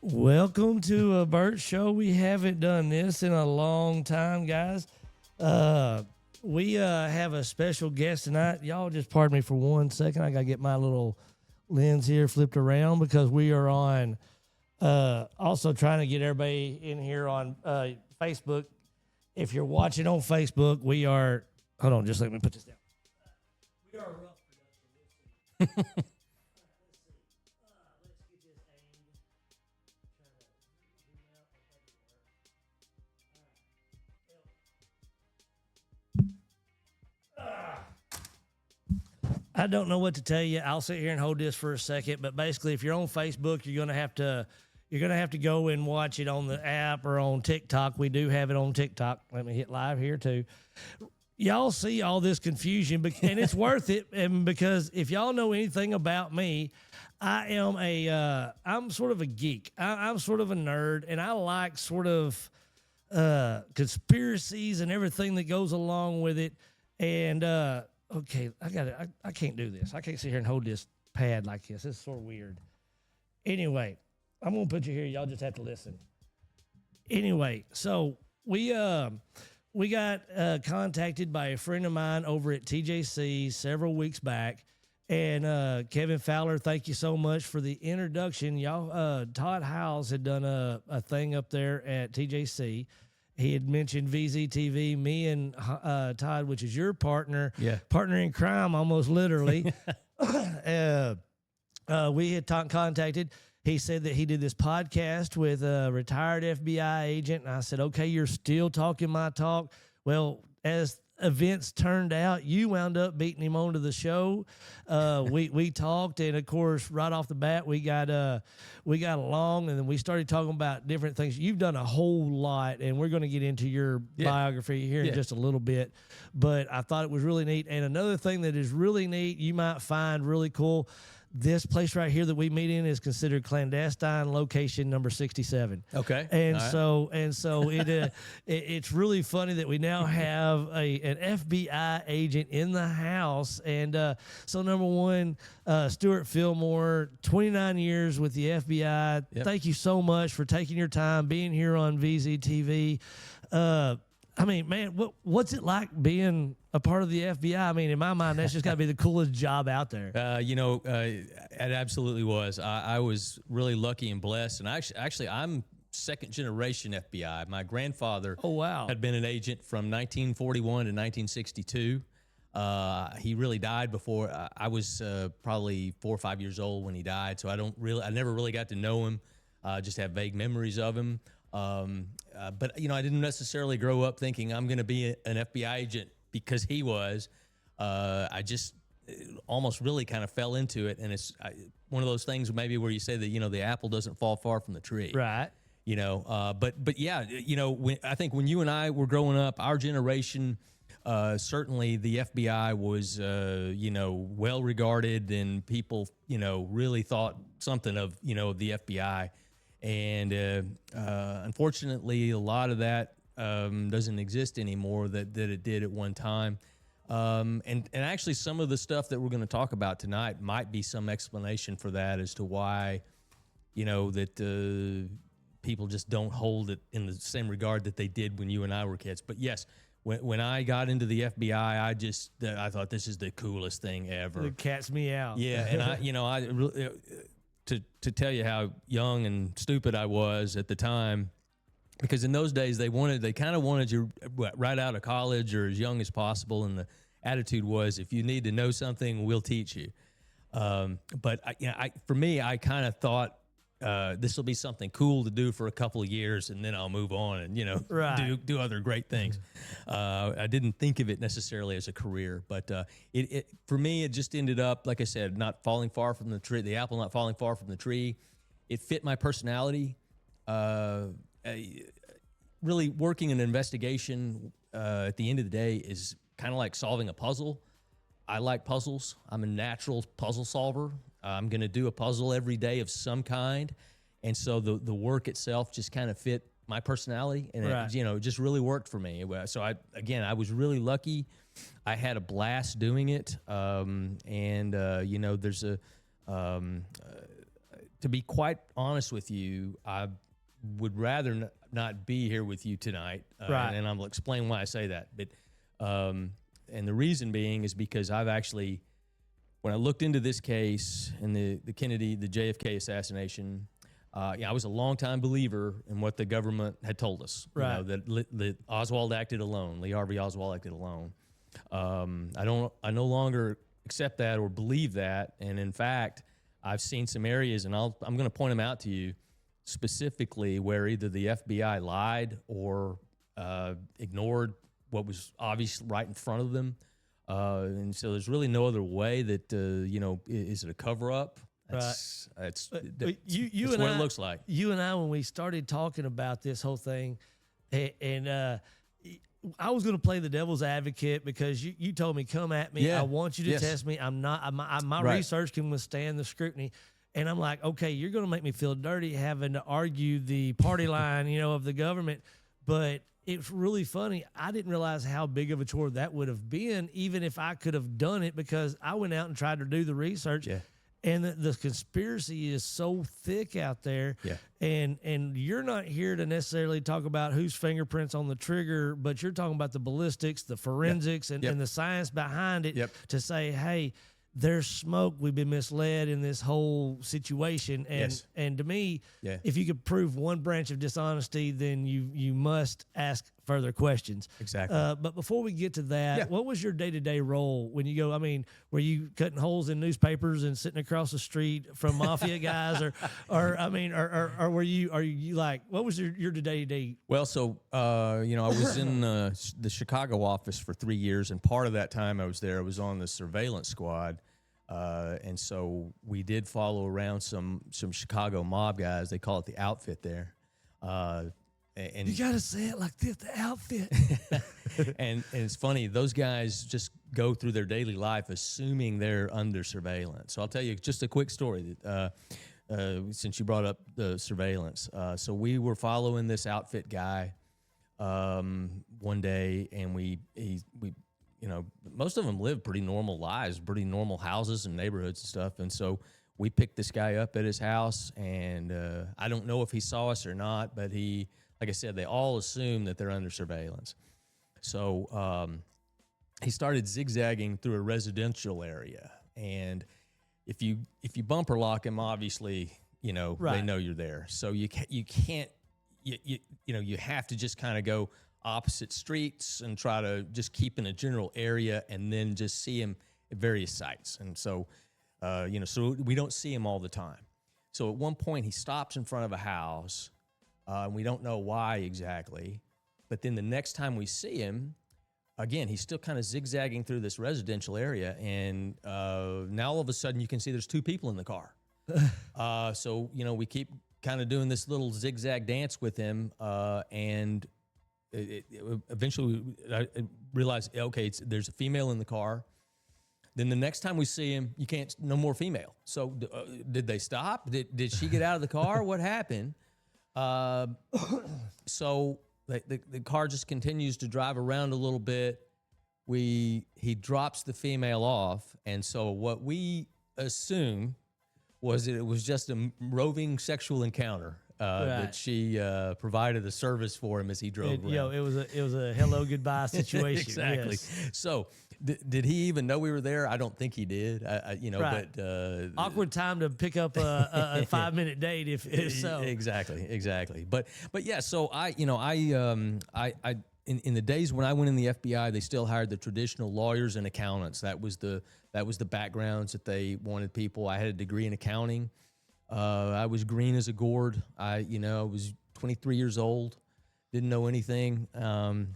Welcome to a Burt Show. We haven't done this in a long time, guys. We have a special guest tonight. Y'all just pardon me for 1 second. I got to get my little lens here flipped around because we are on also trying to get everybody in here on Facebook. If you're watching on Facebook, we are, hold on, just let me put this down. We are a rough production. Let's see. I don't know what to tell you. I'll sit here and hold this for a second, but basically, if you're on Facebook, you're gonna have to go and watch it on the app or on TikTok. We do have it on TikTok. Let me hit live here too. Y'all see all this confusion, and it's worth it. And because if y'all know anything about me, I'm sort of a geek. I'm sort of a nerd, and I like sort of conspiracies and everything that goes along with it. And okay, I can't do this. I can't sit here and hold this pad like this. It's sort of weird. Anyway, I'm gonna put you here. Y'all just have to listen. Anyway, so we got contacted by a friend of mine over at TJC several weeks back, and Kevin Fowler, thank you so much for the introduction. Y'all, Todd Howes had done a thing up there at TJC. He had mentioned VZTV, me and Todd, which is your partner, partner in crime, almost literally. We had contacted. He said that he did this podcast with a retired FBI agent, and I said, "Okay, you're still talking my talk." Well, as events turned out, you wound up beating him onto the show. We talked, and of course, right off the bat, we got along, and then we started talking about different things. You've done a whole lot, and we're going to get into your biography here in just a little bit. But I thought it was really neat. And another thing that is really neat, you might find really cool. This place right here that we meet in is considered clandestine location number 67. Okay. And so it's really funny that we now have an FBI agent in the house. And so number one, Stewart Fillmore, 29 years with the FBI. Yep. Thank you so much for taking your time, being here on VZTV. I mean, man, what's it like being a part of the FBI? I mean, in my mind, that's just got to be the coolest job out there. It absolutely was. I was really lucky and blessed. And actually, I'm second generation FBI. My grandfather had been an agent from 1941 to 1962. He really died before I was probably 4 or 5 years old when he died. So I never really got to know him. Just have vague memories of him. But I didn't necessarily grow up thinking I'm going to be an FBI agent because he was. I just almost really kind of fell into it, and it's one of those things maybe where you say that the apple doesn't fall far from the tree, right? But yeah, I think when you and I were growing up, our generation, certainly the FBI was well regarded, and people really thought something of the FBI. And unfortunately, a lot of that doesn't exist anymore that it did at one time. And actually, some of the stuff that we're going to talk about tonight might be some explanation for that as to why, that people just don't hold it in the same regard that they did when you and I were kids. But yes, when I got into the FBI, I thought this is the coolest thing ever. It cats me out. Yeah, and I really. To tell you how young and stupid I was at the time, because in those days they kind of wanted you right out of college or as young as possible, and the attitude was, if you need to know something, we'll teach you. But for me, I kind of thought this will be something cool to do for a couple of years, and then I'll move on and do other great things. I didn't think of it necessarily as a career, but for me, it just ended up, like I said, not falling far from the tree. The apple not falling far from the tree. It fit my personality. Really, working an investigation at the end of the day is kind of like solving a puzzle. I like puzzles. I'm a natural puzzle solver. I'm going to do a puzzle every day of some kind. And so the work itself just kind of fit my personality, and it just really worked for me. So I was really lucky. I had a blast doing it. There's to to be quite honest with you, I would rather not be here with you tonight. Right. And I'll explain why I say that. But and the reason being is because I've actually, when I looked into this case and the Kennedy, the JFK assassination, I was a longtime believer in what the government had told us. Right. You know, that Oswald acted alone. Lee Harvey Oswald acted alone. I no longer accept that or believe that. And in fact, I've seen some areas, and I'm going to point them out to you specifically, where either the FBI lied or ignored what was obvious right in front of them. And so there's really no other way that, is it a cover up? That's what it looks like. You and I, when we started talking about this whole thing, and I was going to play the devil's advocate because you told me, come at me. Yeah. I want you to test me. I'm not, my research can withstand the scrutiny. And I'm like, okay, you're going to make me feel dirty having to argue the party line, of the government. But it's really funny. I didn't realize how big of a chore that would have been, even if I could have done it, because I went out and tried to do the research. Yeah. And the conspiracy is so thick out there. Yeah. And you're not here to necessarily talk about whose fingerprints on the trigger, but you're talking about the ballistics, the forensics, and the science behind it to say, hey, there's smoke. We've been misled in this whole situation. And to me, if you could prove one branch of dishonesty, then you must ask further questions. Exactly. But before we get to that, what was your day-to-day role when you go? I mean, were you cutting holes in newspapers and sitting across the street from mafia guys, or were you like, what was your day-to-day? Well, so I was in the Chicago office for 3 years, and part of that time I was there, I was on the surveillance squad. And so we did follow around some Chicago mob guys. They call it the outfit there. And you gotta say it like this, the outfit. and it's funny, those guys just go through their daily life assuming they're under surveillance. So I'll tell you just a quick story that, since you brought up the surveillance. So we were following this outfit guy one day, and we most of them live pretty normal lives, pretty normal houses and neighborhoods and stuff. And so we picked this guy up at his house, and I don't know if he saw us or not, but like I said, they all assume that they're under surveillance. So he started zigzagging through a residential area, and if you bumper lock him, obviously, they know you're there. So you can't, you have to just kind of go opposite streets and try to just keep in a general area, and then just see him at various sites. And so, so we don't see him all the time. So at one point he stops in front of a house, and we don't know why exactly. But then the next time we see him, again, he's still kind of zigzagging through this residential area, and now all of a sudden you can see there's two people in the car. So, we keep kind of doing this little zigzag dance with him, and eventually I realized, okay, there's a female in the car. Then the next time we see him, no more female. So did they stop? Did she get out of the car? What happened? So the car just continues to drive around a little bit. He drops the female off, and so what we assume was that it was just a roving sexual encounter. That she provided a service for him as he drove around. It was a hello goodbye situation. Exactly. Yes. So did he even know we were there? I don't think he did. Right. But awkward time to pick up a 5-minute date if so. Exactly. But yeah. So in the days when I went in the FBI, they still hired the traditional lawyers and accountants. That was the backgrounds that they wanted people. I had a degree in accounting. I was green as a gourd. I was 23 years old, didn't know anything. And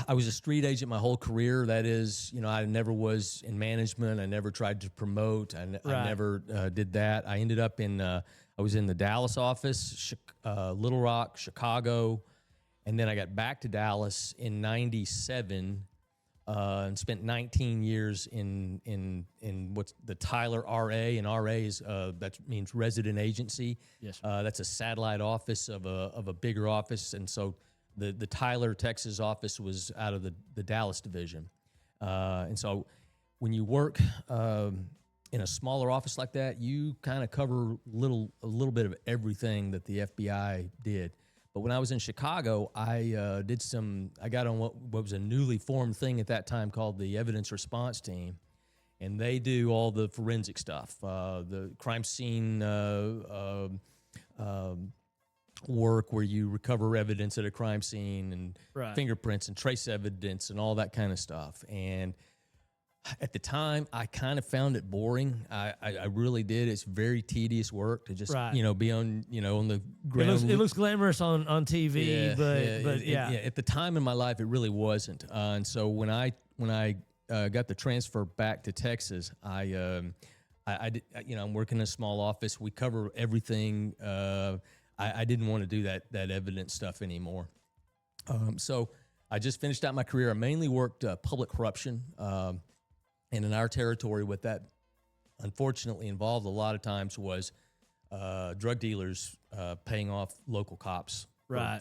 I was a street agent my whole career. That is, I never was in management. I never tried to promote. I never did that. I ended up I was in the Dallas office, Little Rock, Chicago. And then I got back to Dallas in 97. And spent 19 years in what's the Tyler RA, and RA is that means resident agency. Yes. That's a satellite office of a bigger office, and so the Tyler, Texas office was out of the Dallas division. And so when you work in a smaller office like that, you kind of cover a little bit of everything that the FBI did. But when I was in Chicago, I got on what was a newly formed thing at that time called the Evidence Response Team. And they do all the forensic stuff, the crime scene work where you recover evidence at a crime scene and fingerprints and trace evidence and all that kind of stuff. And at the time, I kind of found it boring. I really did. It's very tedious work to just be on on the ground. It looks glamorous on TV, but at the time in my life, it really wasn't. And so when I got the transfer back to Texas, I did, I'm working in a small office. We cover everything. I didn't want to do that evidence stuff anymore. So I just finished out my career. I mainly worked public corruption. And in our territory, what that unfortunately involved a lot of times was drug dealers paying off local cops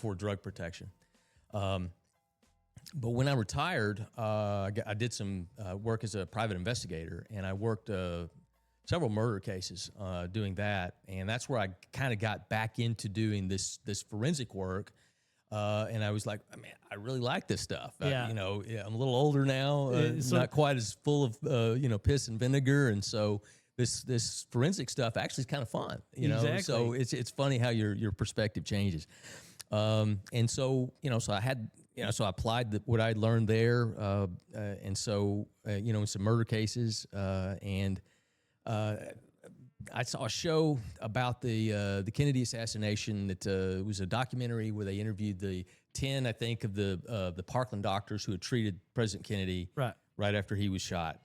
for drug protection. But when I retired, I did some work as a private investigator, and I worked several murder cases doing that. And that's where I kind of got back into doing this forensic work. And I was like, man, I really like this stuff. I'm a little older now, not quite as full of piss and vinegar, and so this forensic stuff actually is kind of fun. Exactly. So it's funny how your perspective changes. And so so I had so I applied what I'd learned there, and so in some murder cases, and I saw a show about the Kennedy assassination that was a documentary where they interviewed the 10, I think, of the Parkland doctors who had treated President Kennedy right after he was shot.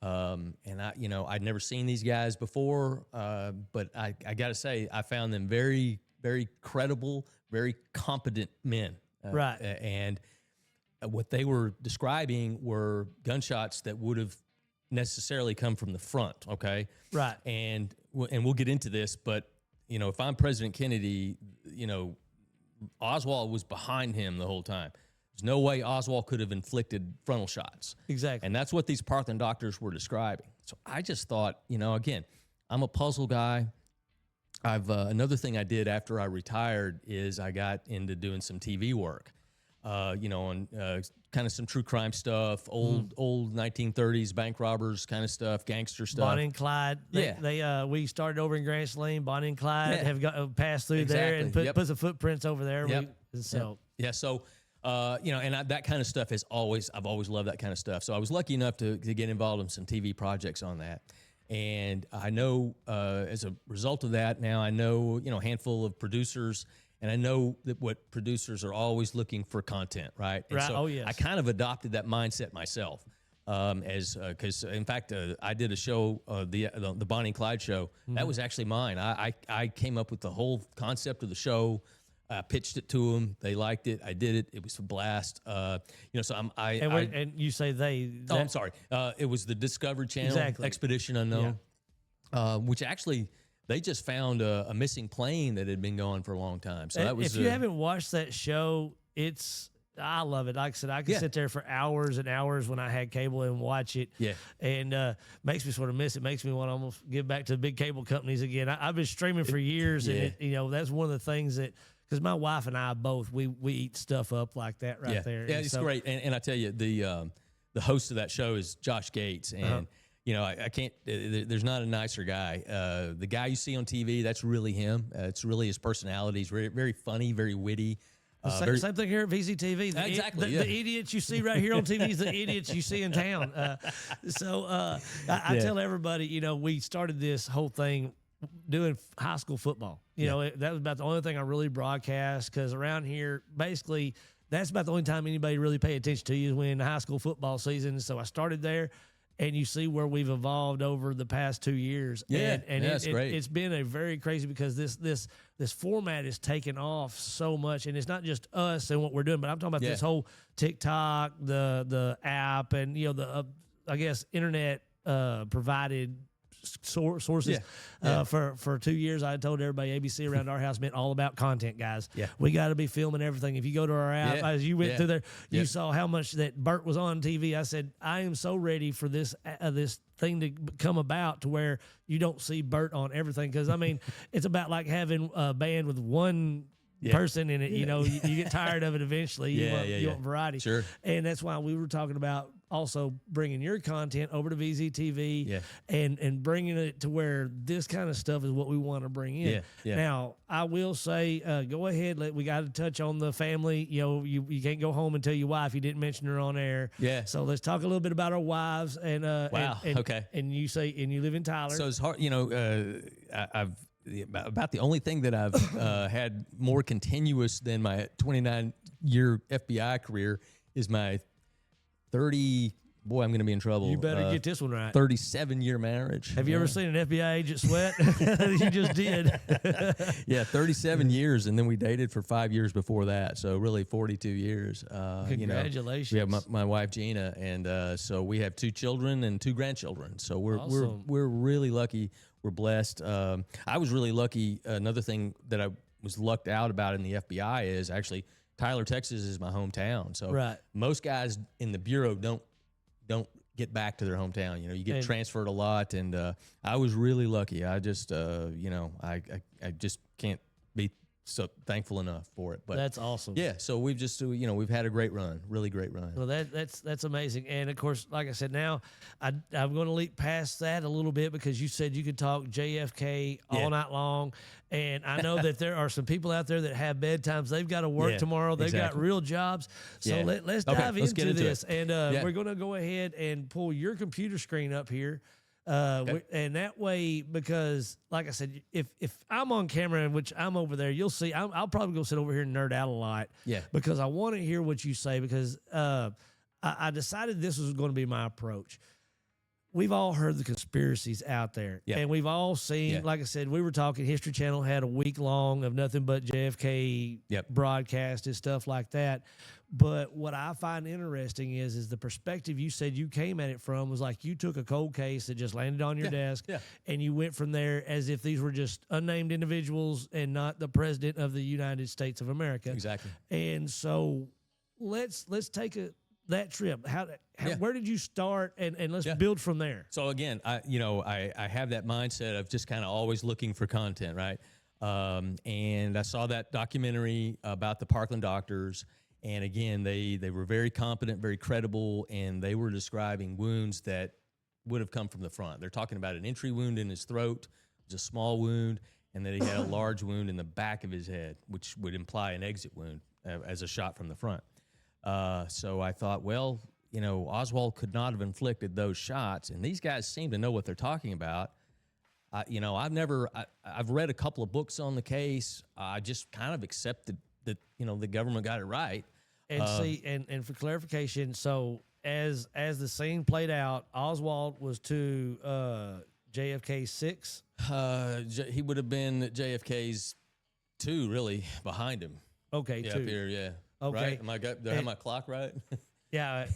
And I'd never seen these guys before, but I got to say, I found them very, very credible, very competent men. And what they were describing were gunshots that would have necessarily come from the front, okay? Right. And we'll get into this, but, if I'm President Kennedy, Oswald was behind him the whole time. There's no way Oswald could have inflicted frontal shots. Exactly. And that's what these Parkland doctors were describing. So I just thought, again, I'm a puzzle guy. Another thing I did after I retired is I got into doing some TV work. On kind of some true crime stuff, old 1930s bank robbers kind of stuff, gangster stuff. Bonnie and Clyde. We started over in Grand Saline. Bonnie and Clyde have passed through there and put some footprints over there. So that kind of stuff I've always loved that kind of stuff. So I was lucky enough to get involved in some TV projects on that. And I know as a result of that, now I know a handful of producers. And I know that what producers are always looking for content, right? And so I kind of adopted that mindset myself, because in fact I did a show, the Bonnie and Clyde show. Mm-hmm. That was actually mine. I came up with the whole concept of the show, pitched it to them. They liked it. I did it. It was a blast. So and you say they? I'm sorry. It was the Discovery Channel, Expedition Unknown, which actually. They just found a missing plane that had been gone for a long time. So that was. If you haven't watched that show, I love it. Like I said, I could sit there for hours and hours when I had cable and watch it. Yeah. And makes me sort of miss it. Makes me want to almost give back to the big cable companies again. I've been streaming for years, and that's one of the things that. Because my wife and I both we eat stuff up like that there. Yeah, it's great. And I tell you, the host of that show is Josh Gates, and. I can't, there's not a nicer guy. The guy you see on TV, that's really him. It's really his personality. He's very, very funny, very witty. Same thing here at VZTV. The idiots you see right here on TV is the idiots you see in town. I tell everybody, we started this whole thing doing high school football. That was about the only thing I really broadcast, because around here, basically, that's about the only time anybody really pay attention to you is when the high school football season. So I started there. And you see where we've evolved over the past 2 years. That's great. It's been a very crazy, because this format is taken off so much, and it's not just us and what we're doing, but I'm talking about this whole TikTok, the app, and the I guess internet provided sources. For 2 years, I told everybody ABC around our house meant all about content, guys. Yeah. We got to be filming everything. If you go to our app, as you went through there, you saw how much that Bert was on TV. I said, I am so ready for this this thing to come about to where you don't see Bert on everything. Because, I mean, it's about like having a band with one person in it. You know, you get tired of it eventually. You want variety. Sure. And that's why we were talking about also bringing your content over to VZTV and bringing it to where this kind of stuff is what we want to bring in. Now, I will say, go ahead. We got to touch on the family. You know, you can't go home and tell your wife you didn't mention her on air. Yeah. So let's talk a little bit about our wives. And Okay. And you live in Tyler. So it's hard, you know, about the only thing that I've had more continuous than my 29-year FBI career is my 30. Boy, I'm going to be in trouble. You better get this one right. 37-year marriage. Have you ever seen an FBI agent sweat? You just did. 37 years, and then we dated for 5 years before that. So really 42 years. Congratulations. We have my wife Gina, and so we have 2 children and 2 grandchildren. So we're really lucky. We're blessed. I was really lucky. Another thing that I was lucked out about in the FBI is actually Tyler, Texas is my hometown. So most guys in the bureau don't get back to their hometown. You know, you get transferred a lot, and I was really lucky. I just, I just can't be so thankful enough for it. But that's awesome. Yeah. So we've just, we've had a great run, really great run. Well, that's amazing. And of course, like I said, now I'm going to leap past that a little bit because you said you could talk JFK all night long. And I know that there are some people out there that have bedtimes. They've got to work tomorrow. They've got real jobs. So let's dive into this. And we're going to go ahead and pull your computer screen up here. And that way, because like I said, if I'm on camera, in which I'm over there, you'll see, I'll probably go sit over here and nerd out a lot. Yeah. Because I want to hear what you say, because I decided this was going to be my approach. We've all heard the conspiracies out there, and we've all seen, like I said, we were talking, History Channel had a week long of nothing but JFK broadcast and stuff like that. But what I find interesting is the perspective you said you came at it from was like you took a cold case that just landed on your desk, and you went from there as if these were just unnamed individuals and not the president of the United States of America. Exactly. And so let's take that trip. Where did you start, and let's build from there. So again, I have that mindset of just kind of always looking for content, right? And I saw that documentary about the Parkland doctors. And again, they were very competent, very credible, and they were describing wounds that would have come from the front. They're talking about an entry wound in his throat, it was a small wound, and that he had a large wound in the back of his head, which would imply an exit wound as a shot from the front. So I thought, well, Oswald could not have inflicted those shots, and these guys seem to know what they're talking about. I've read a couple of books on the case. I just kind of accepted that, the government got it right. And and for clarification, so as the scene played out, Oswald was to JFK's 6. He would have been JFK's 2, really, behind him. Okay, 2 up here, Okay, right? Do I have my clock right? Yeah,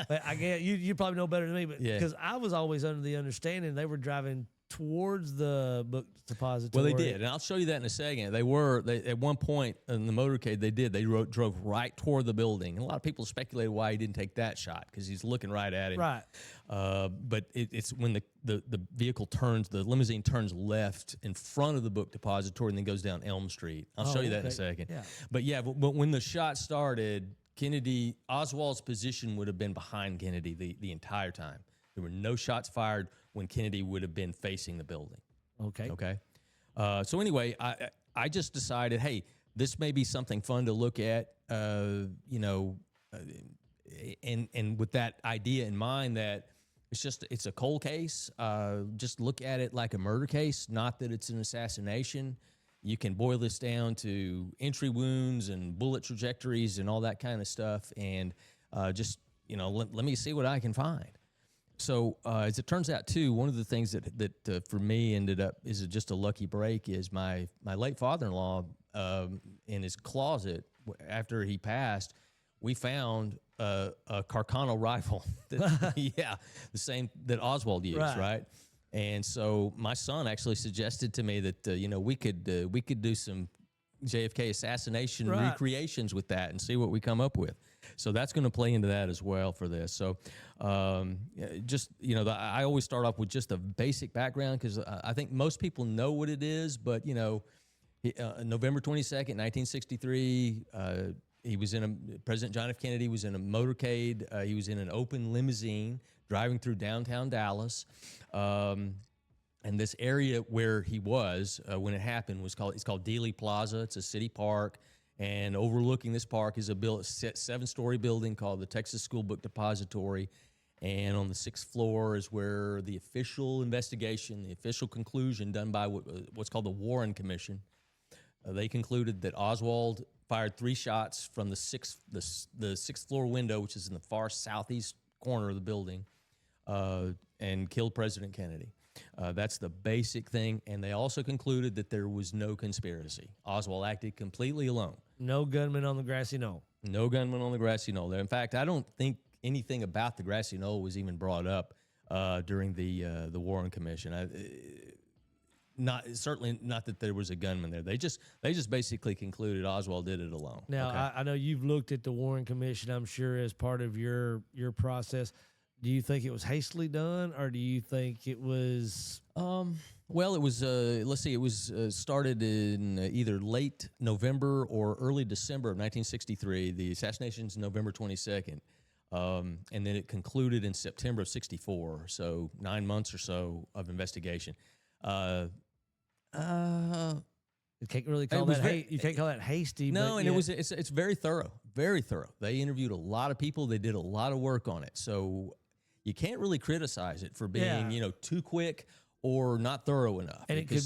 I get you probably know better than me, but because I was always under the understanding they were driving towards the book depository. Well, they did, and I'll show you that in a second. They at one point in the motorcade, they drove right toward the building. And a lot of people speculated why he didn't take that shot, because he's looking right at him. Right. But it's when the vehicle turns, the limousine turns left in front of the book depository and then goes down Elm Street. I'll show you that in a second. Yeah. But when the shot started, Oswald's position would have been behind Kennedy the entire time. There were no shots fired when Kennedy would have been facing the building. Okay. So anyway, I just decided, hey, this may be something fun to look at, and with that idea in mind that it's a cold case. Just look at it like a murder case, not that it's an assassination. You can boil this down to entry wounds and bullet trajectories and all that kind of stuff, and let me see what I can find. So as it turns out, too, one of the things that for me ended up is just a lucky break is my late father-in-law in his closet after he passed, we found a Carcano rifle. The same that Oswald used, right? And so my son actually suggested to me that we could do some JFK assassination recreations with that and see what we come up with. So that's going to play into that as well for this. So I always start off with just a basic background because I think most people know what it is, but November 22nd, 1963, President John F. Kennedy was in a motorcade. He was in an open limousine driving through downtown Dallas. And this area where he was when it happened it's called Dealey Plaza. It's a city park, and overlooking this park is a 7-story building called the Texas School Book Depository. And on the 6th floor is where the official investigation, the official conclusion done by what's called the Warren Commission. They concluded that Oswald fired 3 shots from the sixth floor window, which is in the far southeast corner of the building, and killed President Kennedy. That's the basic thing. And they also concluded that there was no conspiracy. Oswald acted completely alone. No gunman on the grassy knoll. No gunman on the grassy knoll. In fact, I don't think anything about the grassy knoll was even brought up during the Warren Commission. Certainly not that there was a gunman there. They just basically concluded Oswald did it alone. Now, okay? I know you've looked at the Warren Commission, I'm sure, as part of your process. Do you think it was hastily done, or do you think it was? Well, it was. Let's see. It was started in either late November or early December of 1963. The assassination's November 22nd, and then it concluded in September of '64. So 9 months or so of investigation. You can't really call that. You can't call that hasty. No, and it's very thorough, very thorough. They interviewed a lot of people. They did a lot of work on it. So you can't really criticize it for being too quick or not thorough enough. And it could,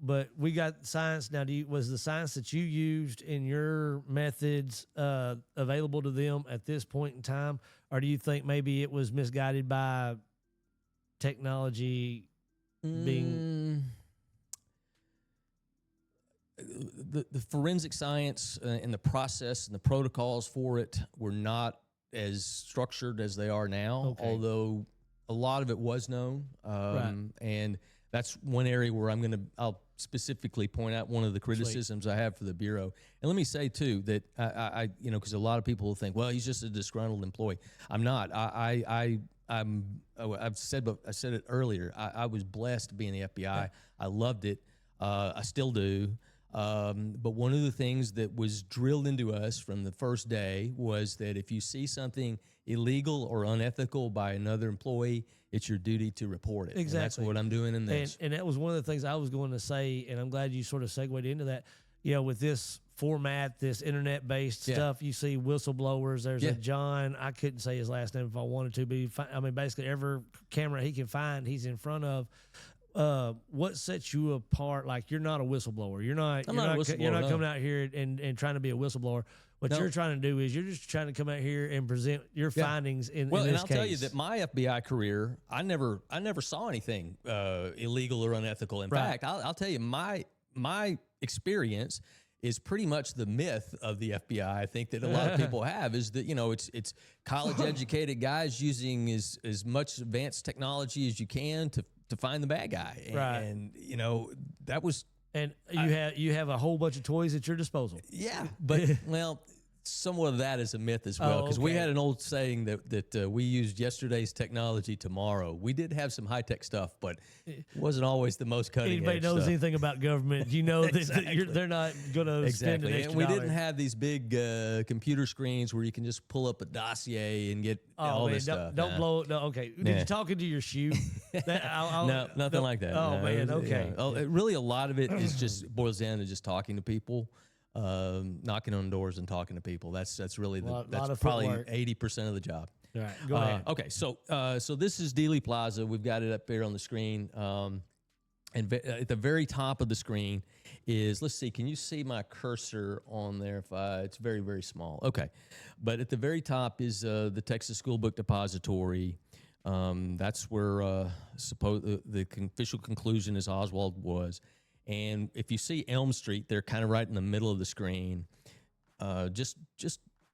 but we got science now. Was the science that you used in your methods available to them at this point in time, or do you think maybe it was misguided by technology being? The forensic science and the process and the protocols for it were not as structured as they are now, although a lot of it was known. And that's one area where I'll specifically point out one of the criticisms I have for the Bureau. And let me say too, that because a lot of people will think, well, he's just a disgruntled employee. I'm not. I said it earlier. I was blessed to be in the FBI. Yeah. I loved it. I still do. But one of the things that was drilled into us from the first day was that if you see something illegal or unethical by another employee, it's your duty to report it. Exactly. And that's what I'm doing in this. And that was one of the things I was going to say, and I'm glad you sort of segued into that. With this format, this internet-based stuff, you see whistleblowers. There's a John, I couldn't say his last name if I wanted to, but basically every camera he can find, he's in front of. What sets you apart? Like, you're not a whistleblower. You're not coming out here and trying to be a whistleblower. What you're trying to do is you're just trying to come out here and present your findings in this case. I'll tell you that my FBI career, I never saw anything illegal or unethical. In fact, I'll tell you my experience is pretty much the myth of the FBI. I think that a lot of people have is that it's college educated guys using as much advanced technology as you can to find the bad guy. And that was. And you have a whole bunch of toys at your disposal. Yeah, but somewhat of that is a myth as well, because we had an old saying that we used yesterday's technology tomorrow. We did have some high tech stuff, but it wasn't always the most cutting edge. Anybody knows anything about government, that they're not going to spend an extra and we didn't have these big computer screens where you can just pull up a dossier and get all this stuff. Don't blow it. No, okay. Did you talk into your shoe? No, nothing like that. Oh, man, okay. Really, a lot of it is just boils down to just talking to people. Knocking on doors and talking to people. That's really that's probably 80% of the job. All right, go ahead. Okay, so this is Dealey Plaza. We've got it up here on the screen, and at the very top of the screen is, let's see, can you see my cursor on there? It's very, very small. Okay, but at the very top is the Texas School Book Depository. That's where the official conclusion is Oswald was. And if you see Elm Street, they're kind of right in the middle of the screen. Just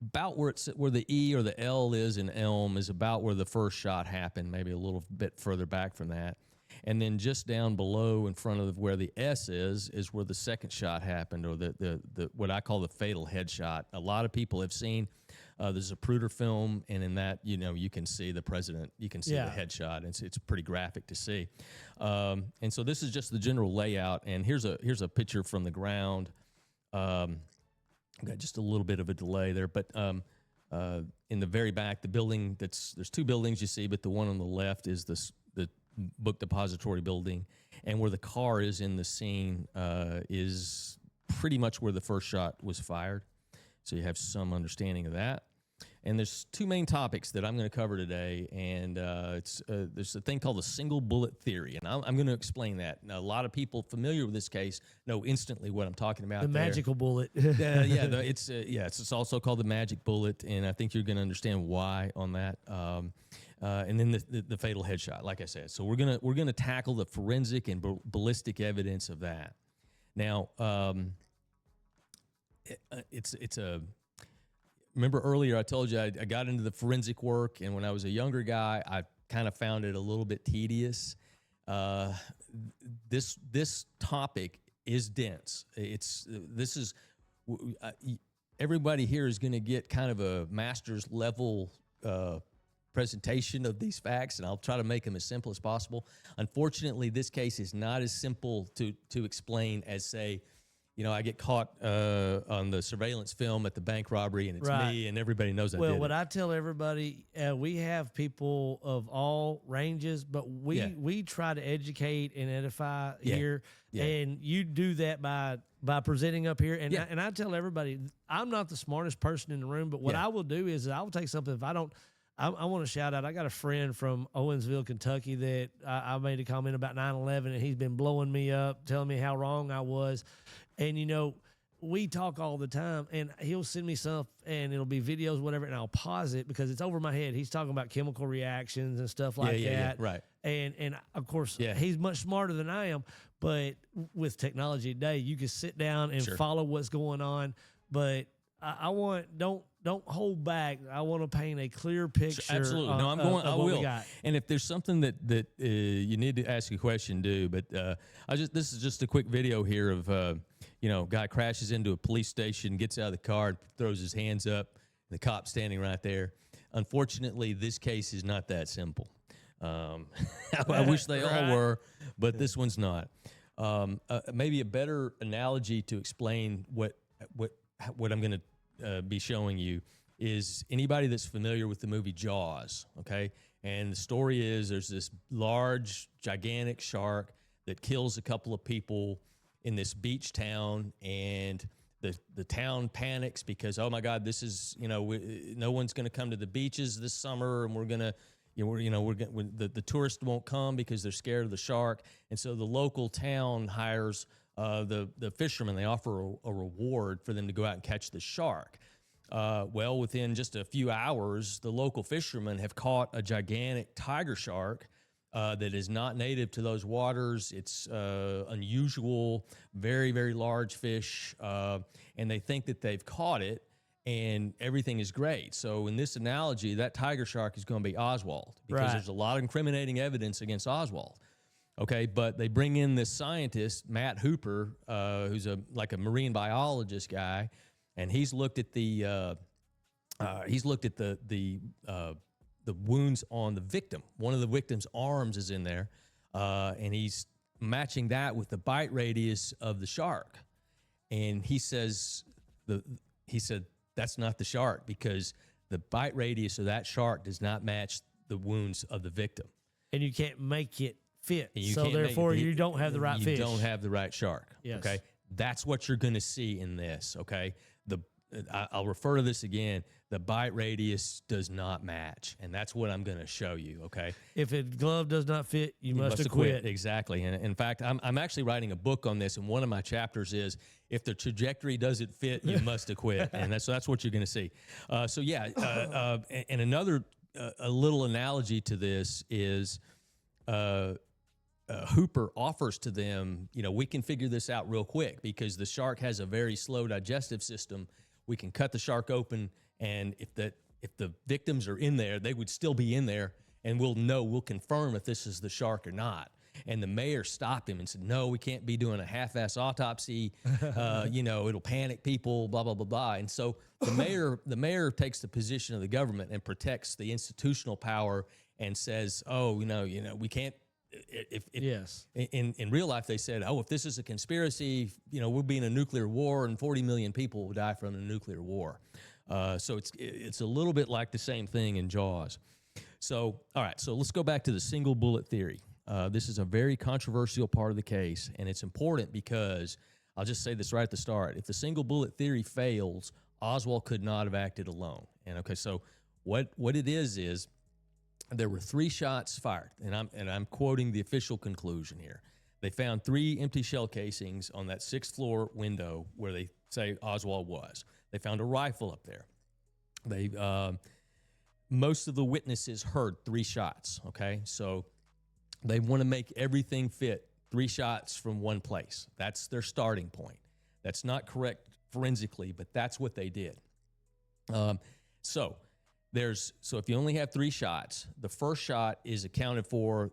about where the E or the L is in Elm is about where the first shot happened, maybe a little bit further back from that. And then just down below in front of where the S is where the second shot happened, or the what I call the fatal headshot. A lot of people have seen there's a Zapruder film, and in that, you can see the president, you can see the headshot. It's pretty graphic to see. And so this is just the general layout. And here's a picture from the ground. I've got just a little bit of a delay there, but in the very back, the building there's two buildings you see, but the one on the left is the book depository building, and where the car is in the scene is pretty much where the first shot was fired. So you have some understanding of that. And there's two main topics that I'm going to cover today, and there's a thing called the single bullet theory, and I'm going to explain that. Now, a lot of people familiar with this case know instantly what I'm talking about. The magical bullet. It's also called the magic bullet, and I think you're going to understand why on that. And then the fatal headshot, like I said. So we're gonna tackle the forensic and ballistic evidence of that. Now, remember earlier I told you I got into the forensic work, and when I was a younger guy, I kind of found it a little bit tedious. This topic is dense. Everybody here is going to get kind of a master's level presentation of these facts, and I'll try to make them as simple as possible. Unfortunately, this case is not as simple to explain as, say, I get caught on the surveillance film at the bank robbery, and it's me, and everybody knows I did it. What I tell everybody, we have people of all ranges, but we try to educate and edify here, and you do that by presenting up here. And I tell everybody, I'm not the smartest person in the room, but what I will do is I will take something. If I don't, I want to shout out, I got a friend from Owensville, Kentucky that I made a comment about 9/11, and he's been blowing me up, telling me how wrong I was. And, we talk all the time, and he'll send me stuff, and it'll be videos, whatever, and I'll pause it because it's over my head. He's talking about chemical reactions and stuff like that. Yeah, right. And of course, he's much smarter than I am, but with technology today, you can sit down and follow what's going on. But I want, don't hold back. I want to paint a clear picture. Absolutely. No, I will. And if there's something that you need to ask a question, do. But this is just a quick video here of guy crashes into a police station, gets out of the car, and throws his hands up. The cop standing right there. Unfortunately, this case is not that simple. I wish they all were, but this one's not. Maybe a better analogy to explain what I'm going to be showing you is anybody that's familiar with the movie Jaws, okay? And the story is there's this large, gigantic shark that kills a couple of people in this beach town, and the town panics because, oh my God, this is, no one's going to come to the beaches this summer, and we're going to, the tourists won't come because they're scared of the shark. And so the local town hires the fishermen. They offer a reward for them to go out and catch the shark. Well, within just a few hours, the local fishermen have caught a gigantic tiger shark that is not native to those waters. It's unusual, very, very large fish, and they think that they've caught it, and everything is great. So in this analogy, that tiger shark is going to be Oswald, because there's a lot of incriminating evidence against Oswald. Okay, but they bring in this scientist, Matt Hooper, who's like a marine biologist guy, and he's looked at the wounds on the victim. One of the victim's arms is in there, and he's matching that with the bite radius of the shark. And he said that's not the shark, because the bite radius of that shark does not match the wounds of the victim. And you can't make it fit. So therefore, you don't have the right fish. You don't have the right shark. Yes. Okay, that's what you're going to see in this. Okay, I'll refer to this again. The bite radius does not match, and that's what I'm going to show you. Okay, if a glove does not fit, you must acquit. Exactly. And in fact, I'm actually writing a book on this, and one of my chapters is if the trajectory doesn't fit, you must acquit, and that's what you're going to see. And another a little analogy to this is. Hooper offers to them, we can figure this out real quick because the shark has a very slow digestive system. We can cut the shark open, and if the victims are in there, they would still be in there, and we'll confirm if this is the shark or not. And the mayor stopped him and said, no, we can't be doing a half-ass autopsy. It'll panic people, blah, blah, blah, blah. And so the mayor takes the position of the government and protects the institutional power and says, we can't. Yes. In real life, they said, if this is a conspiracy, we'll be in a nuclear war and 40 million people will die from a nuclear war. So it's a little bit like the same thing in Jaws. So, all right, so let's go back to the single bullet theory. This is a very controversial part of the case, and it's important because I'll just say this right at the start. If the single bullet theory fails, Oswald could not have acted alone. And okay, so what it is there were 3 shots fired, and I'm quoting the official conclusion here. They found 3 empty shell casings on that 6th floor window where they say Oswald was. They found a rifle up there. Most of the witnesses heard 3 shots. Okay, so they want to make everything fit 3 shots from one place. That's their starting point. That's not correct forensically, but that's what they did. So if you only have 3 shots, the first shot is accounted for.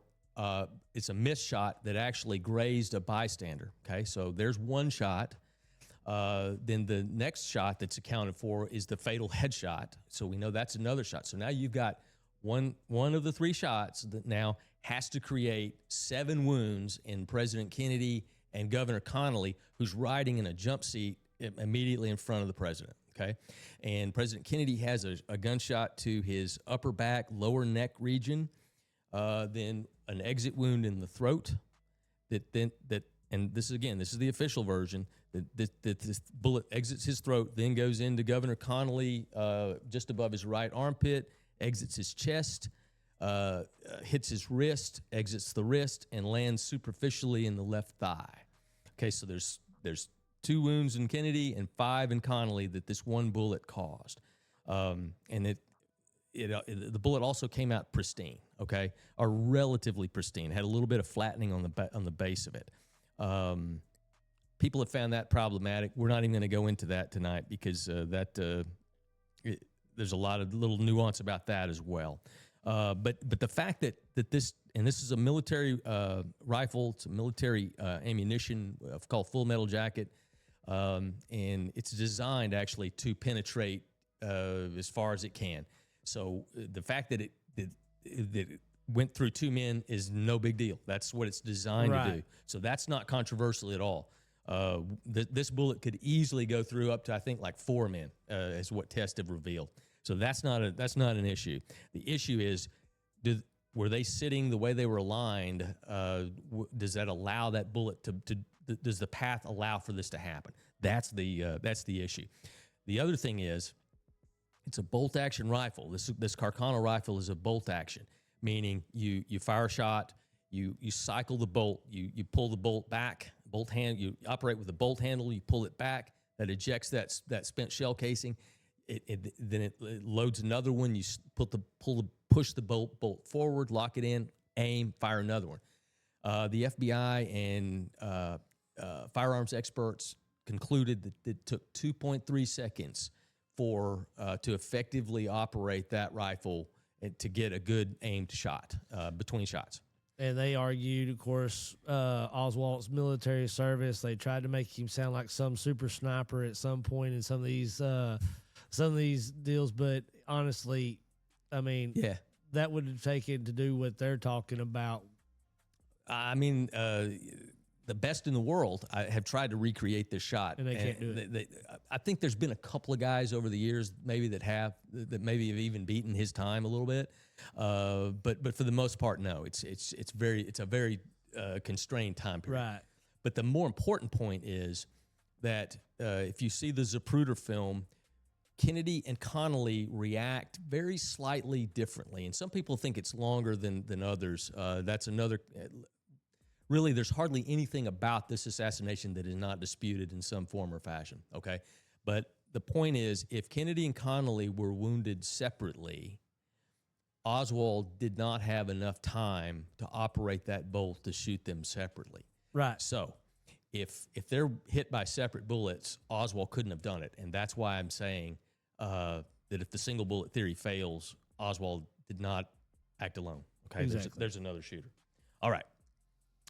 It's a missed shot that actually grazed a bystander. Okay, so there's 1 shot. Then the next shot that's accounted for is the fatal headshot. So we know that's another shot. So now you've got one of the 3 shots that now has to create 7 wounds in President Kennedy and Governor Connolly, who's riding in a jump seat immediately in front of the president. Okay, and President Kennedy has a gunshot to his upper back, lower neck region, then an exit wound in the throat. And this is the official version. That this bullet exits his throat, then goes into Governor Connolly just above his right armpit, exits his chest, hits his wrist, exits the wrist, and lands superficially in the left thigh. Okay, so there's 2 wounds in Kennedy and 5 in Connolly that this one bullet caused. And the bullet also came out pristine, okay, or relatively pristine. Had a little bit of flattening on the base of it. People have found that problematic. We're not even going to go into that tonight because there's a lot of little nuance about that as well. But the fact that this is a military rifle, it's a military ammunition called Full Metal Jacket, and it's designed actually to penetrate as far as it can. So the fact that it went through 2 men is no big deal. That's what it's designed to do. So that's not controversial at all. This bullet could easily go through up to, I think, like 4 men, is what tests have revealed. So that's not an issue. The issue is, were they sitting the way they were aligned? Does that allow that bullet does the path allow for this to happen? That's the issue. The other thing is, it's a bolt action rifle. This Carcano rifle is a bolt action, meaning you fire a shot, you cycle the bolt, you pull the bolt back, you operate with the bolt handle, you pull it back, that ejects that spent shell casing. Then it loads another one. You push the bolt forward, lock it in, aim, fire another one. The FBI and firearms experts concluded that it took 2.3 seconds to effectively operate that rifle and to get a good aimed shot between shots. And they argued, of course, Oswald's military service. They tried to make him sound like some super sniper at some point in some of these deals. But honestly, I mean, that would have taken to do what they're talking about. I mean, the best in the world have tried to recreate this shot, and they can't do it. I think there's been a couple of guys over the years maybe that maybe have even beaten his time a little bit, but for the most part, no. It's a very constrained time period. Right. But the more important point is that if you see the Zapruder film, Kennedy and Connolly react very slightly differently, and some people think it's longer than others. That's another. Really, there's hardly anything about this assassination that is not disputed in some form or fashion, okay? But the point is, if Kennedy and Connolly were wounded separately, Oswald did not have enough time to operate that bolt to shoot them separately. Right. So if they're hit by separate bullets, Oswald couldn't have done it, and that's why I'm saying that if the single bullet theory fails, Oswald did not act alone, okay? Exactly. There's another shooter. All right.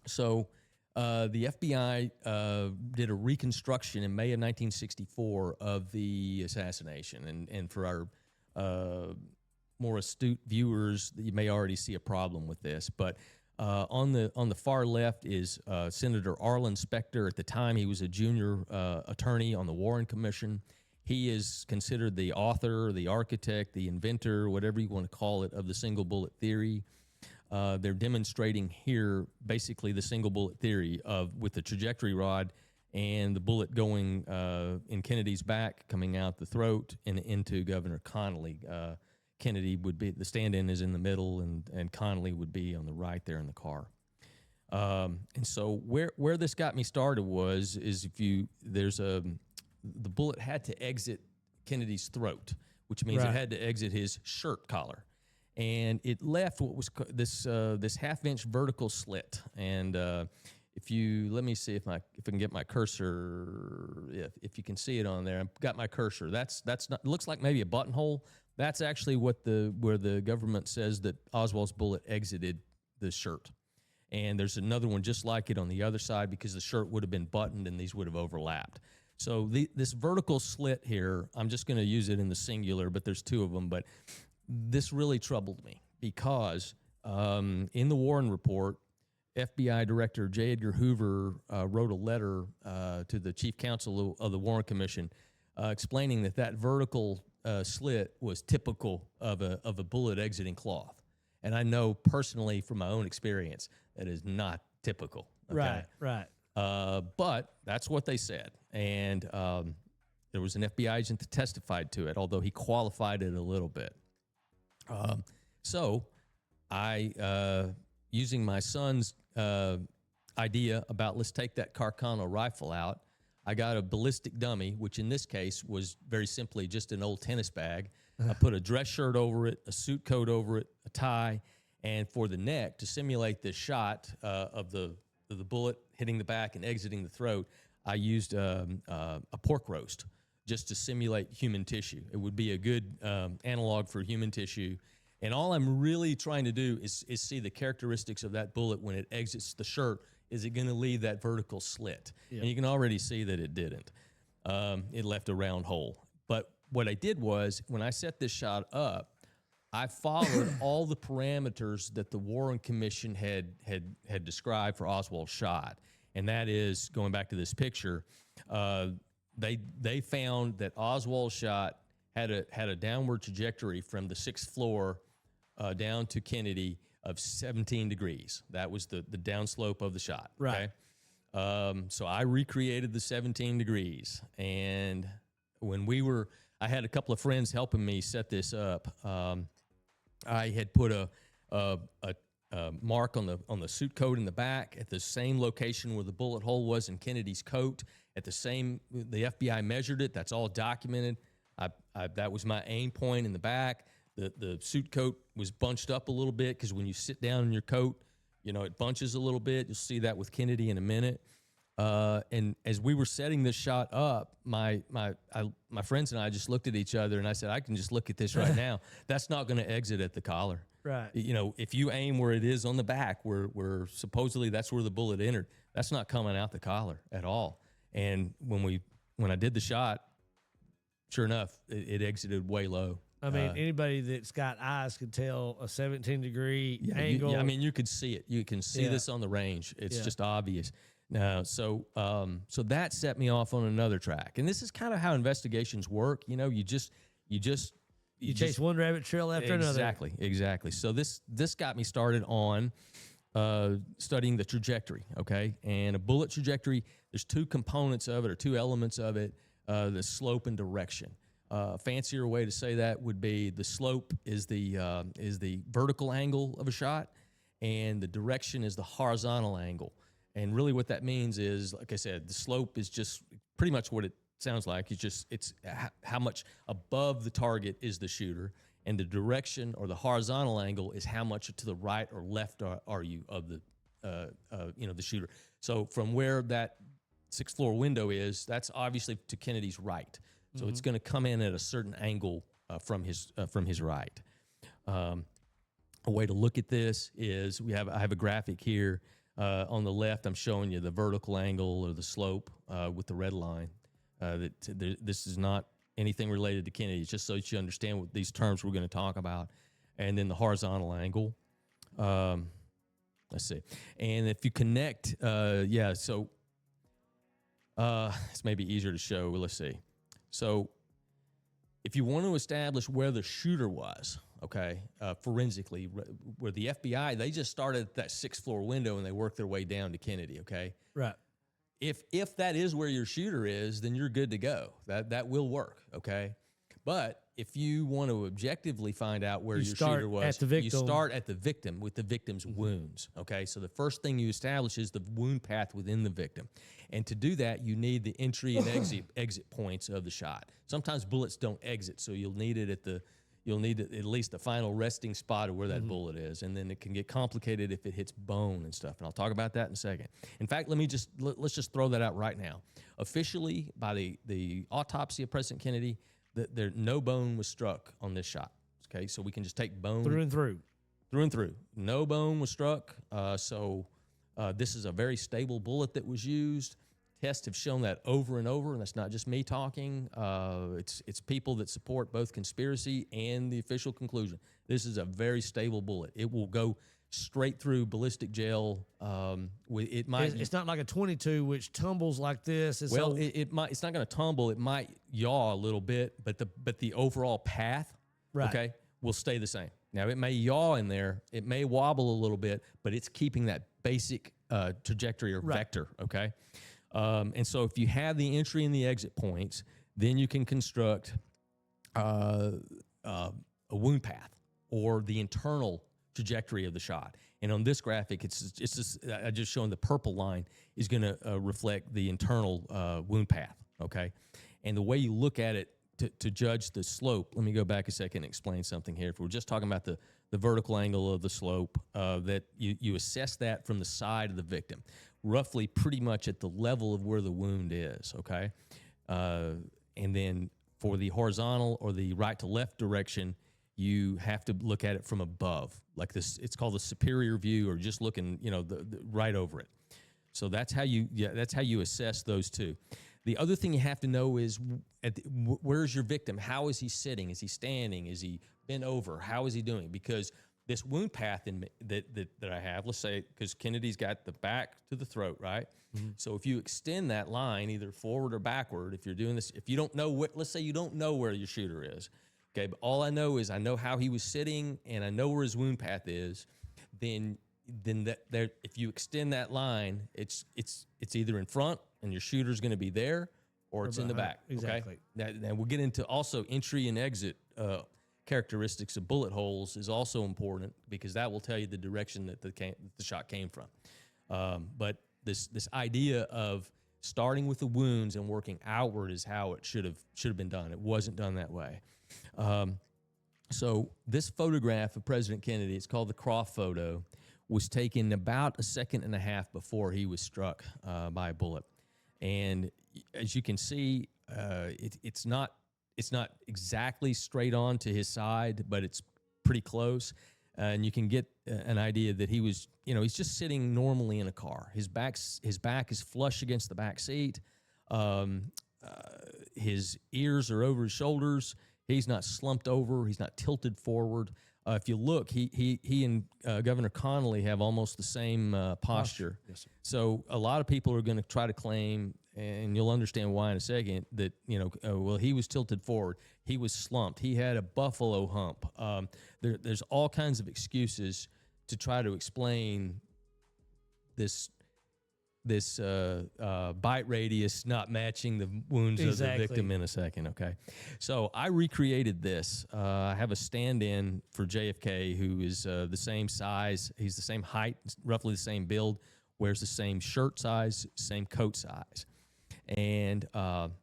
So the FBI did a reconstruction in May of 1964 of the assassination. And for our more astute viewers, you may already see a problem with this. But on the far left is Senator Arlen Specter. At the time, he was a junior attorney on the Warren Commission. He is considered the author, the architect, the inventor, whatever you want to call it, of the single bullet theory. They're demonstrating here basically the single bullet theory with the trajectory rod and the bullet going in Kennedy's back, coming out the throat and into Governor Connally. Kennedy would be, the stand-in is in the middle, and Connally would be on the right there in the car. And so where this got me started the bullet had to exit Kennedy's throat, which means it had to exit his shirt collar. And it left what was this half-inch vertical slit. And let me see if I can get my cursor. If you can see it on there, I've got my cursor. That's not. It looks like maybe a buttonhole. That's actually where the government says that Oswald's bullet exited the shirt. And there's another one just like it on the other side because the shirt would have been buttoned and these would have overlapped. So this vertical slit here, I'm just going to use it in the singular, but there's two of them. But this really troubled me because in the Warren report, FBI Director J. Edgar Hoover wrote a letter to the chief counsel of the Warren Commission explaining that vertical slit was typical of a bullet exiting cloth. And I know personally from my own experience that is not typical. Okay? Right. But that's what they said. And there was an FBI agent that testified to it, although he qualified it a little bit. So I, using my son's idea about let's take that Carcano rifle out, I got a ballistic dummy, which in this case was very simply just an old tennis bag. I put a dress shirt over it, a suit coat over it, a tie, and for the neck, to simulate this shot of the bullet hitting the back and exiting the throat, I used a pork roast just to simulate human tissue. It would be a good analog for human tissue. And all I'm really trying to do is see the characteristics of that bullet when it exits the shirt. Is it going to leave that vertical slit? Yep. And you can already see that it didn't. It left a round hole. But what I did was, when I set this shot up, I followed all the parameters that the Warren Commission had described for Oswald's shot. And that is, going back to this picture, they found that Oswald's shot had a downward trajectory from the 6th floor down to Kennedy of 17 degrees. That was the downslope of the shot. Right. Okay? So I recreated the 17 degrees. And when I had a couple of friends helping me set this up. I had put a mark on the suit coat in the back at the same location where the bullet hole was in Kennedy's coat. The FBI measured it. That's all documented. That was my aim point in the back. The suit coat was bunched up a little bit because when you sit down in your coat, it bunches a little bit. You'll see that with Kennedy in a minute. And as we were setting this shot up, my friends and I just looked at each other, and I said, I can just look at this right now. That's not going to exit at the collar. Right. If you aim where it is on the back, where supposedly that's where the bullet entered, that's not coming out the collar at all. And when I did the shot, sure enough, it exited way low. I mean, anybody that's got eyes could tell a 17-degree angle. You could see it. You can see this on the range. It's just obvious. No, so that set me off on another track, and this is kind of how investigations work. You chase one rabbit trail after another. Exactly. So this got me started on studying the trajectory. Okay, and a bullet trajectory. There's two components of it, or two elements of it: the slope and direction. Fancier way to say that would be the slope is the vertical angle of a shot, and the direction is the horizontal angle. And really what that means is, like I said, the slope is just pretty much what it sounds like. It's how much above the target is the shooter, and the direction or the horizontal angle is how much to the right or left are you of the shooter. So from where that 6th floor window is, that's obviously to Kennedy's right. So it's going to come in at a certain angle from his right. A way to look at this is I have a graphic here. On the left, I'm showing you the vertical angle or the slope with the red line. This is not anything related to Kennedy. It's just so that you understand what these terms we're going to talk about. And then the horizontal angle. Let's see. And if you connect, it's maybe easier to show. Let's see. So if you want to establish where the shooter was, okay, forensically, where the FBI, they just started at that 6th floor window and they worked their way down to Kennedy, okay? Right. If that is where your shooter is, then you're good to go. That will work, okay? But if you want to objectively find out where your shooter was, you start at the victim with the victim's wounds, okay? So the first thing you establish is the wound path within the victim. And to do that, you need the entry and exit points of the shot. Sometimes bullets don't exit, so you'll need it at least the final resting spot of where that bullet is, and then it can get complicated if it hits bone and stuff. And I'll talk about that in a second. In fact, let's just throw that out right now. Officially, by the autopsy of President Kennedy, no bone was struck on this shot. Okay, so we can just take bone through and through. No bone was struck. So this is a very stable bullet that was used. Tests have shown that over and over, and that's not just me talking. It's people that support both conspiracy and the official conclusion. This is a very stable bullet. It will go straight through ballistic gel. It's not like a 22 which tumbles like this. It's not going to tumble. It might yaw a little bit, but the overall path, okay, will stay the same. Now it may yaw in there, it may wobble a little bit, but it's keeping that basic trajectory or vector. Okay. And so if you have the entry and the exit points, then you can construct a wound path or the internal trajectory of the shot. And on this graphic, it's just I just showing the purple line is going to reflect the internal wound path. Okay. And the way you look at it to judge the slope, let me go back a second and explain something here. If we're just talking about the vertical angle of the slope, that you assess that from the side of the victim, roughly pretty much at the level of where the wound is, okay? And then for the horizontal or the right to left direction, you have to look at it from above, like this. It's called the superior view, or just looking, the right over it. So that's how you assess those two. The other thing you have to know is where's your victim? How is he sitting? Is he standing? Is he bent over? How is he doing? Because this wound path that I have, let's say, because Kennedy's got the back to the throat, right? Mm-hmm. So if you extend that line either forward or backward, if you're doing this, if you don't know let's say you don't know where your shooter is, okay, but all I know is I know how he was sitting and I know where his wound path is, then if you extend that line, it's either in front and your shooter's going to be there, or it's in the back. Exactly. Okay? Now we'll get into also entry and exit characteristics of bullet holes is also important, because that will tell you the direction that the shot came from. But this idea of starting with the wounds and working outward is how it should have been done. It wasn't done that way. So this photograph of President Kennedy, it's called the Croft photo, was taken about a second and a half before he was struck by a bullet. And as you can see, it's not exactly straight on to his side, but it's pretty close. And you can get an idea that he was, he's just sitting normally in a car. His back is flush against the back seat. His ears are over his shoulders. He's not slumped over. He's not tilted forward. If you look, he and Governor Connolly have almost the same posture. Yes, sir. So a lot of people are going to try to claim, and you'll understand why in a second, that, well, he was tilted forward. He was slumped. He had a buffalo hump. There's all kinds of excuses to try to explain this bite radius not matching the wounds of the victim in a second, okay? So I recreated this. I have a stand-in for JFK who is the same size. He's the same height, roughly the same build, wears the same shirt size, same coat size. And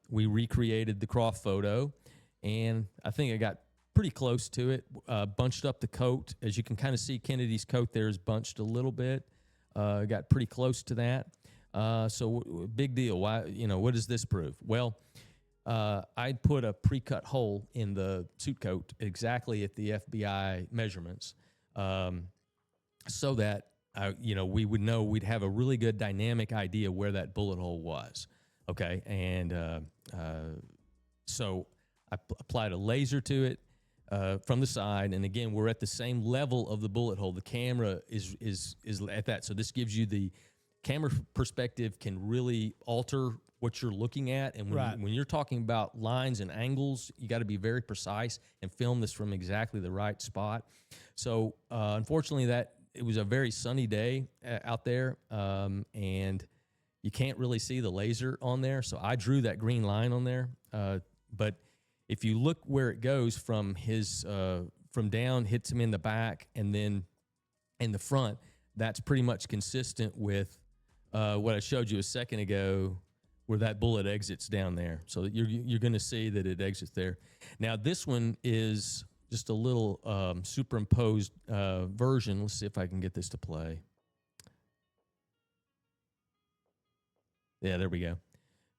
we recreated the Croft photo, and I think I got pretty close to it. Bunched up the coat. As you can kind of see, Kennedy's coat there is bunched a little bit. Got pretty close to that. So big deal. Why? What does this prove? Well, I'd put a pre-cut hole in the suit coat exactly at the FBI measurements, so that we would know, we'd have a really good dynamic idea where that bullet hole was. Okay. And so I applied a laser to it from the side. And again, we're at the same level of the bullet hole. The camera is at that. So this gives you the camera perspective can really alter what you're looking at. And when you're talking about lines and angles, you got to be very precise and film this from exactly the right spot. So unfortunately, it was a very sunny day out there, and you can't really see the laser on there. So I drew that green line on there. But if you look where it goes from from down, hits him in the back, and then in the front, that's pretty much consistent with what I showed you a second ago, where that bullet exits down there. So you're going to see that it exits there. Now this one is just a little superimposed version. Let's see if I can get this to play. Yeah, there we go.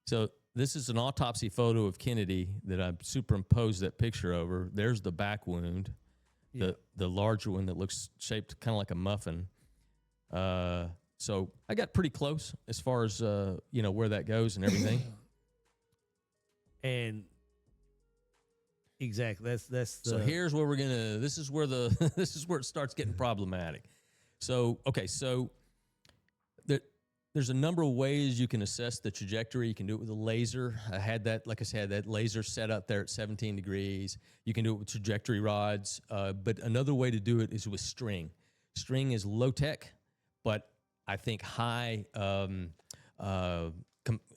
So this is an autopsy photo of Kennedy that I've superimposed that picture over. There's the back wound, the larger one that looks shaped kind of like a muffin. So I got pretty close as far as where that goes and everything. And exactly, that's so here's where this is where it starts getting problematic. So okay, so there's a number of ways you can assess the trajectory. You can do it with a laser. I had that, like I said, that laser set up there at 17 degrees. You can do it with trajectory rods, but another way to do it is with string. String is low tech, but I think high.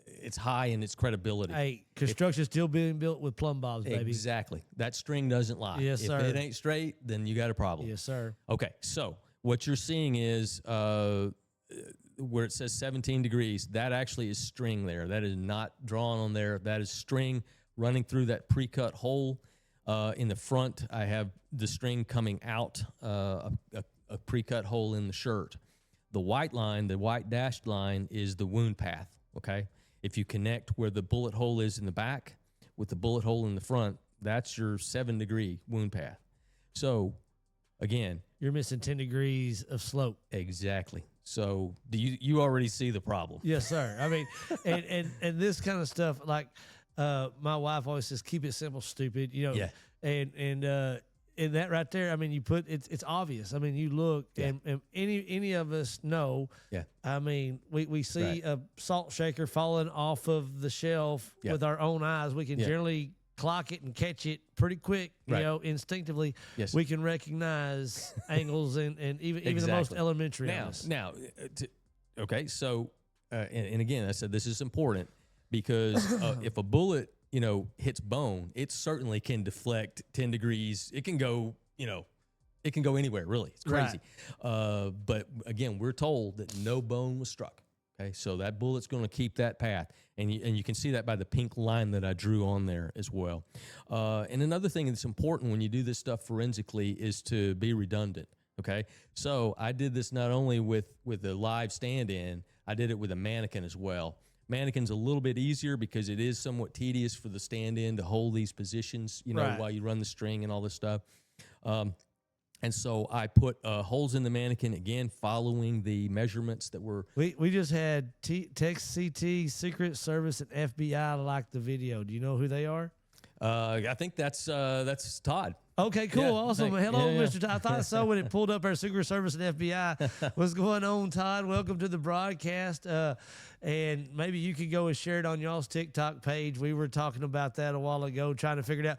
It's high in its credibility. Hey, construction's still being built with plumb bobs, baby. Exactly. That string doesn't lie. Yes, sir. If it ain't straight, then you got a problem. Yes, sir. Okay, so what you're seeing is where it says 17 degrees, that actually is string there. That is not drawn on there. That is string running through that pre-cut hole. In the front, I have the string coming out a pre-cut hole in the shirt. The white line, the white dashed line, is the wound path, okay? If you connect where the bullet hole is in the back with the bullet hole in the front, that's your 7-degree wound path. So, again, you're missing 10 degrees of slope. Exactly. So, do you already see the problem? Yes, sir. I mean, and this kind of stuff, like my wife always says, keep it simple, stupid, Yeah. And that right there, I mean, you put it's obvious. I mean, you look, and any of us know. Yeah. I mean, we see a salt shaker falling off of the shelf with our own eyes. We can generally clock it and catch it pretty quick, you know, instinctively. Yes. We can recognize angles and even the most elementary of us. Now, okay, so, and again, I said this is important because if a bullet, hits bone, it certainly can deflect 10 degrees. It can go, it can go anywhere, really. It's crazy. Right. But again, we're told that no bone was struck. Okay, so that bullet's going to keep that path. And you can see that by the pink line that I drew on there as well. And another thing that's important when you do this stuff forensically is to be redundant. Okay, so I did this not only with the live stand-in, I did it with a mannequin as well. Mannequin's a little bit easier because it is somewhat tedious for the stand-in to hold these positions, while you run the string and all this stuff. And so I put holes in the mannequin, again, following the measurements that were... We just had Tex CT, Secret Service, and FBI like the video. Do you know who they are? I think that's Todd. Okay, cool, awesome. Hello, Mr. Todd. I thought so when it pulled up our Secret Service and FBI. What's going on, Todd? Welcome to the broadcast. And maybe you could go and share it on y'all's TikTok page. We were talking about that a while ago, trying to figure it out.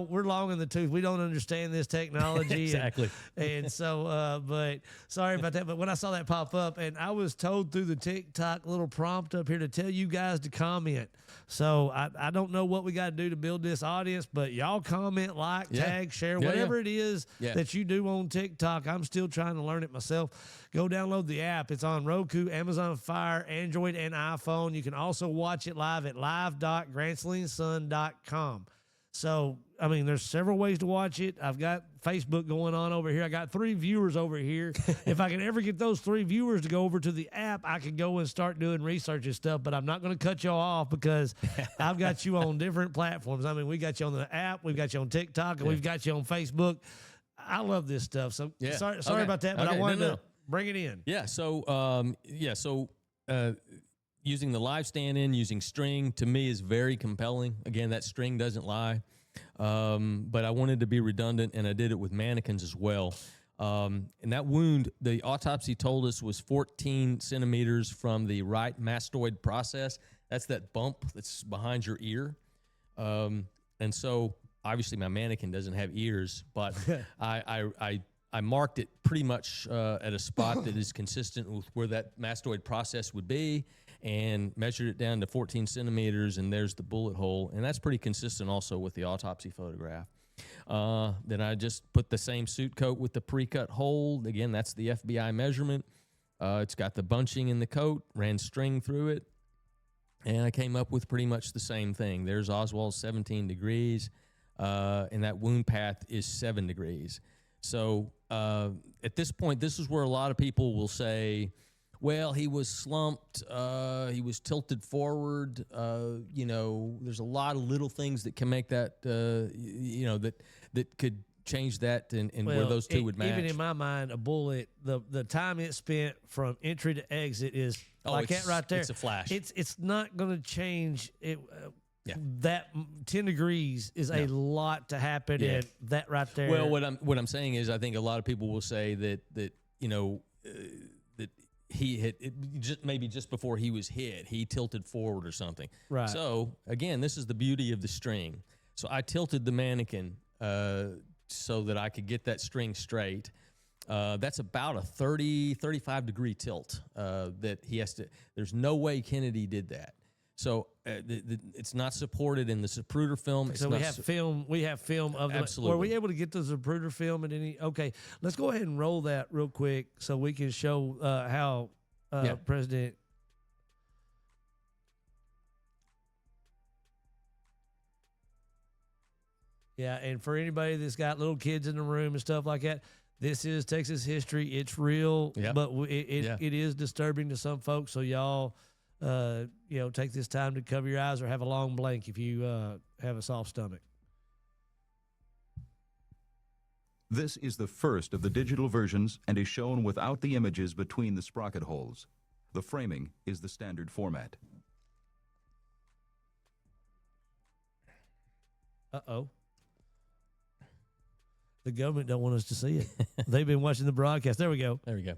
We're long in the tooth. We don't understand this technology. Exactly. And so, but sorry about that. But when I saw that pop up, and I was told through the TikTok little prompt up here to tell you guys to comment. So I don't know what we got to do to build this audience, but y'all comment, like, tag, share, whatever it is that you do on TikTok. I'm still trying to learn it myself. Go download the app. It's on Roku, Amazon Fire, Android, and iPhone. You can also watch it live at live.grantsleeandson.com. So, I mean, there's several ways to watch it. I've got Facebook going on over here. I got 3 viewers over here. If I can ever get those 3 viewers to go over to the app, I can go and start doing research and stuff, but I'm not going to cut y'all off because I've got you on different platforms. I mean, we got you on the app, we've got you on TikTok, and we've got you on Facebook. I love this stuff. So sorry about that, but I wanted to Bring it in. Yeah. So, using the live stand-in, using string, to me is very compelling. Again, that string doesn't lie. But I wanted to be redundant, and I did it with mannequins as well. And that wound, the autopsy told us, was 14 centimeters from the right mastoid process. That's that bump that's behind your ear. And so, obviously, my mannequin doesn't have ears, but I marked it pretty much at a spot that is consistent with where that mastoid process would be, and measured it down to 14 centimeters, and there's the bullet hole. And that's pretty consistent also with the autopsy photograph. Then I just put the same suit coat with the pre-cut hole. Again, that's the FBI measurement. It's got the bunching in the coat, ran string through it, and I came up with pretty much the same thing. There's Oswald's 17 degrees, and that wound path is 7 degrees. So at this point, this is where a lot of people will say, well, he was slumped, he was tilted forward, there's a lot of little things that can make that, that could change that and where those two would match. Even in my mind, a bullet, the time it spent from entry to exit is like that right there. It's a flash. It's not going to change it. That 10 degrees is a lot to happen in that right there. Well, what I'm saying is, I think a lot of people will say that that he hit it maybe just before he was hit, he tilted forward or something. Right. So again, this is the beauty of the string. So I tilted the mannequin so that I could get that string straight. That's about a 35 degree tilt that he has to. There's no way Kennedy did that. So it's not supported in the Zapruder film. So we have film. We have film of them. Absolutely. Were we able to get the Zapruder film at any? Okay, let's go ahead and roll that real quick so we can show how President. Yeah, and for anybody that's got little kids in the room and stuff like that, this is Texas history. It's real, but it is disturbing to some folks. So y'all. Take this time to cover your eyes or have a long blank if you have a soft stomach. This is the first of the digital versions and is shown without the images between the sprocket holes. The framing is the standard format. Uh-oh. The government don't want us to see it. They've been watching the broadcast. There we go. There we go.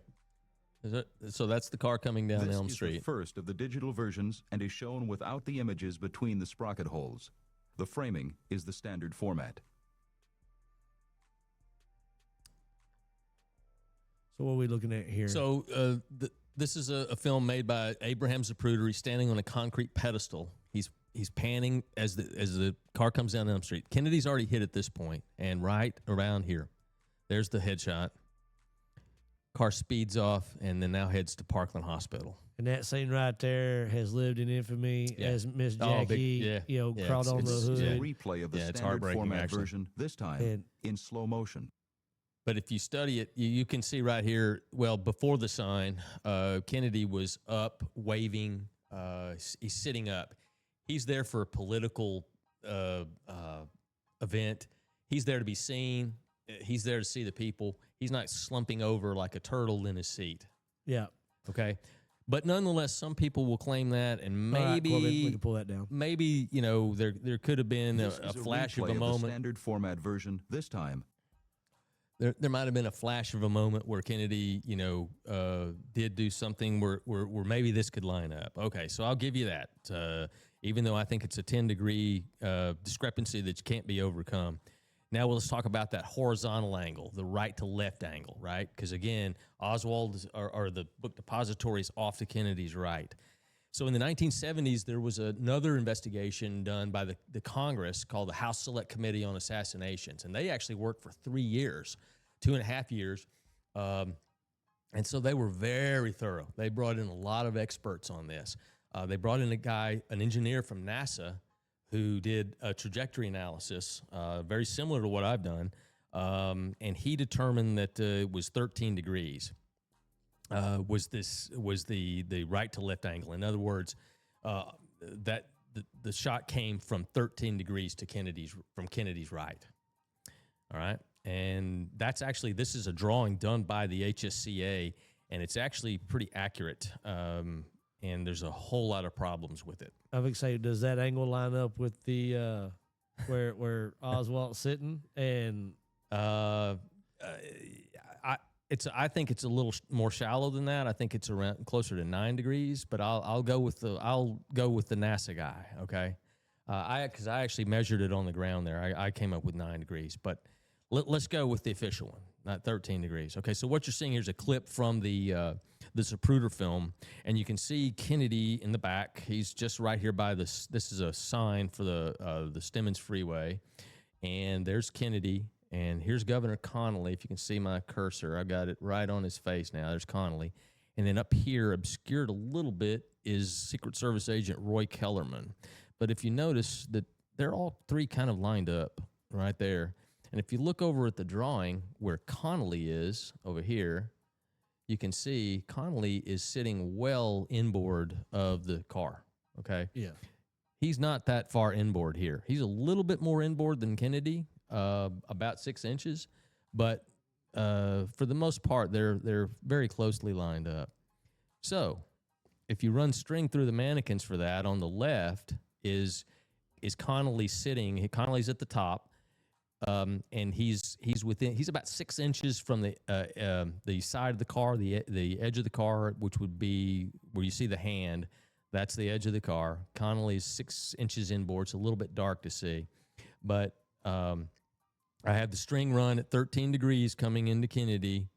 So that's the car coming down Elm Street. This is the first of the digital versions and is shown without the images between the sprocket holes. The framing is the standard format. So what are we looking at here? So this is a film made by Abraham Zapruder. He's standing on a concrete pedestal. He's panning as the car comes down Elm Street. Kennedy's already hit at this point, and right around here, there's the headshot. Car speeds off and then now heads to Parkland Hospital. And that scene right there has lived in infamy as Miss Jackie, crawled on the hood. It's a replay of the standard format version, this time in slow motion. But if you study it, you can see right here, well, before the sign, Kennedy was up, waving. He's sitting up. He's there for a political event. He's there to be seen. He's there to see the people. He's not slumping over like a turtle in his seat. Yeah. Okay. But nonetheless, some people will claim that, and maybe we can pull that down. Maybe there could have been a flash of a moment. The standard format version this time. There might have been a flash of a moment where Kennedy, did do something where maybe this could line up. Okay, so I'll give you that. Even though I think it's a 10-degree discrepancy that can't be overcome. Now let's talk about that horizontal angle, the right to left angle, right? Because again, Oswald or the book depositories off to Kennedy's right. So in the 1970s, there was another investigation done by the Congress called the House Select Committee on Assassinations. And they actually worked for 3 years, 2.5 years. And so they were very thorough. They brought in a lot of experts on this. They brought in an engineer from NASA, who did a trajectory analysis, very similar to what I've done, and he determined that it was 13 degrees. Was the right to left angle? In other words, that the shot came from 13 degrees to Kennedy's right. All right, and that's actually, this is a drawing done by the HSCA, and it's actually pretty accurate. And there's a whole lot of problems with it. I'm excited. Does that angle line up with the where Oswald's sitting? And I think it's a little more shallow than that. I think it's around closer to 9 degrees. But I'll go with the NASA guy. Okay, because I actually measured it on the ground there. I came up with 9 degrees. But let's go with the official one, not 13 degrees. Okay, so what you're seeing here is a clip from the Zapruder film, and you can see Kennedy in the back. He's just right here by this. This is a sign for the Stemmons Freeway, and there's Kennedy, and here's Governor Connally. If you can see my cursor, I got it right on his face now. There's Connally, and then up here, obscured a little bit, is Secret Service agent Roy Kellerman. But if you notice that they're all three kind of lined up right there, and if you look over at the drawing where Connally is over here, you can see Connally is sitting well inboard of the car, okay? Yeah. He's not that far inboard here. He's a little bit more inboard than Kennedy, about 6 inches, but for the most part, they're very closely lined up. So if you run string through the mannequins for that, on the left is Connally sitting. Connally's at the top. And he's about 6 inches from the side of the car, the edge of the car, which would be where you see the hand. That's the edge of the car. Connolly's 6 inches inboard. It's a little bit dark to see, but I have the string run at 13 degrees coming into Kennedy.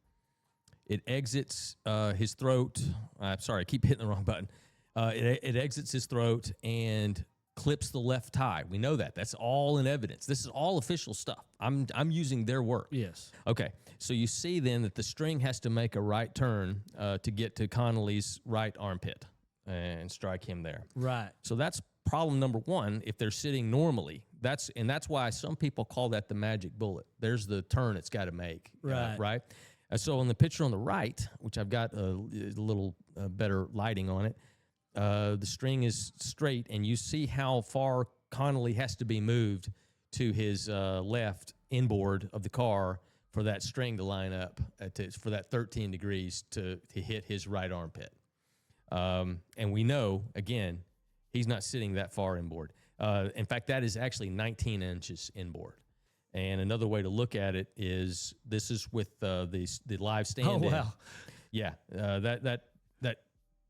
It exits his throat. I'm sorry, I keep hitting the wrong button. It exits his throat and clips the left tie. We know that. That's all in evidence. This is all official stuff. I'm using their work. Yes. Okay. So you see then that the string has to make a right turn to get to Connally's right armpit and strike him there. Right. So that's problem number one. If they're sitting normally, that's why some people call that the magic bullet. There's the turn it's got to make. Right. Right. So in the picture on the right, which I've got a little better lighting on it, the string is straight, and you see how far Connally has to be moved to his left inboard of the car for that string to line up, for that 13 degrees to hit his right armpit. And we know, again, he's not sitting that far inboard. In fact, that is actually 19 inches inboard. And another way to look at it is this is with the live stand-in. Oh, wow. Yeah, that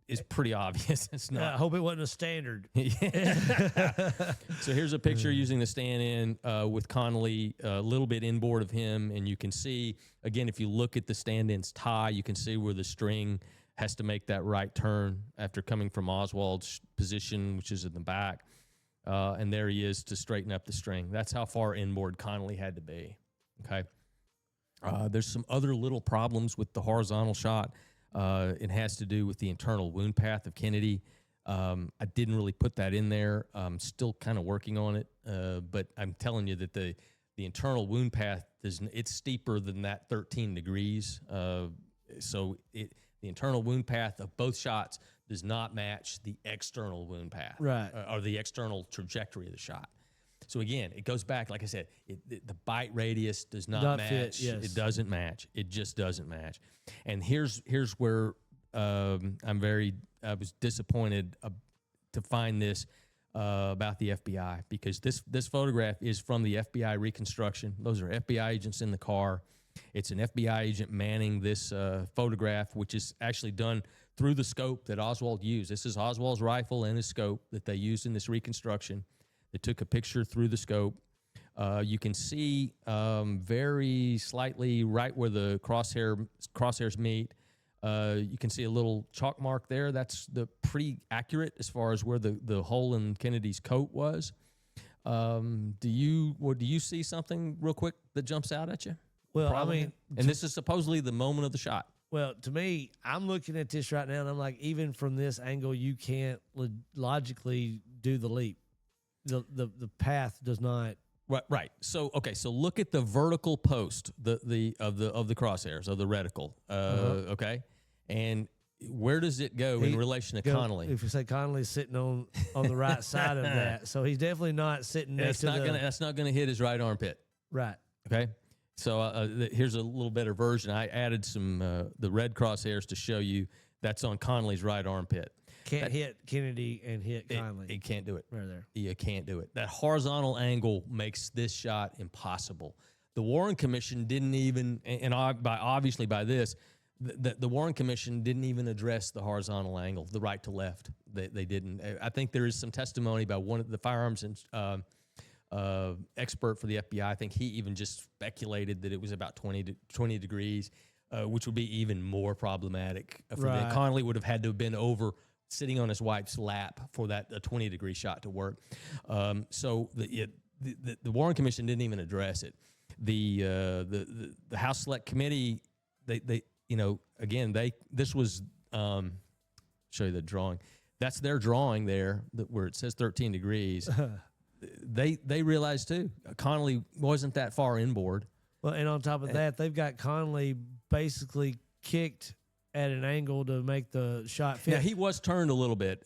is pretty obvious. It's not. I hope it wasn't a standard. So here's a picture using the stand-in with Connally a little bit inboard of him, and you can see, again, if you look at the stand-in's tie, you can see where the string has to make that right turn after coming from Oswald's position, which is in the back, and there he is to straighten up the string. That's how far inboard Connally had to be, okay? There's some other little problems with the horizontal shot. It has to do with the internal wound path of Kennedy. I didn't really put that in there. I'm still kind of working on it, but I'm telling you that the internal wound path it's steeper than that 13 degrees. So the internal wound path of both shots does not match the external wound path, right, or the external trajectory of the shot. So again, it goes back, like I said, the bite radius does not match. Fit, yes. It doesn't match. It just doesn't match. And here's where I was disappointed to find this about the FBI, because this photograph is from the FBI reconstruction. Those are FBI agents in the car. It's an FBI agent manning this photograph, which is actually done through the scope that Oswald used. This is Oswald's rifle and his scope that they used in this reconstruction. They took a picture through the scope. You can see very slightly right where the crosshairs meet. You can see a little chalk mark there. That's pretty accurate as far as where the hole in Kennedy's coat was. Do you see something real quick that jumps out at you? Well, Probably. I mean, and this is supposedly the moment of the shot. Well, to me, I'm looking at this right now, and I'm like, even from this angle, you can't logically do the leap. The path does not. Right. So look at the vertical post of the crosshairs of the reticle. Okay, and where does it go in relation to Connally? If you say Connally's sitting on the right side of that, so he's definitely not sitting next to That's not gonna hit his right armpit. Right. Okay. So here's a little better version. I added some the red crosshairs to show you that's on Connolly's right armpit. Can't hit Kennedy and hit Conley. It can't do it. Right there. You can't do it. That horizontal angle makes this shot impossible. The Warren Commission didn't even, and obviously by this, the Warren Commission didn't even address the horizontal angle, the right to left. They didn't. I think there is some testimony by one of the firearms expert for the FBI. I think he even just speculated that it was about 20 degrees, which would be even more problematic. Connolly would have had to have been over sitting on his wife's lap for that 20-degree shot to work. So the Warren Commission didn't even address it. The House Select Committee, they again, this was show you the drawing. That's their drawing there where it says 13 degrees. They realized too, Connolly wasn't that far inboard. Well, and on top of that, they've got Connolly basically kicked at an angle to make the shot fit. Now, he was turned a little bit.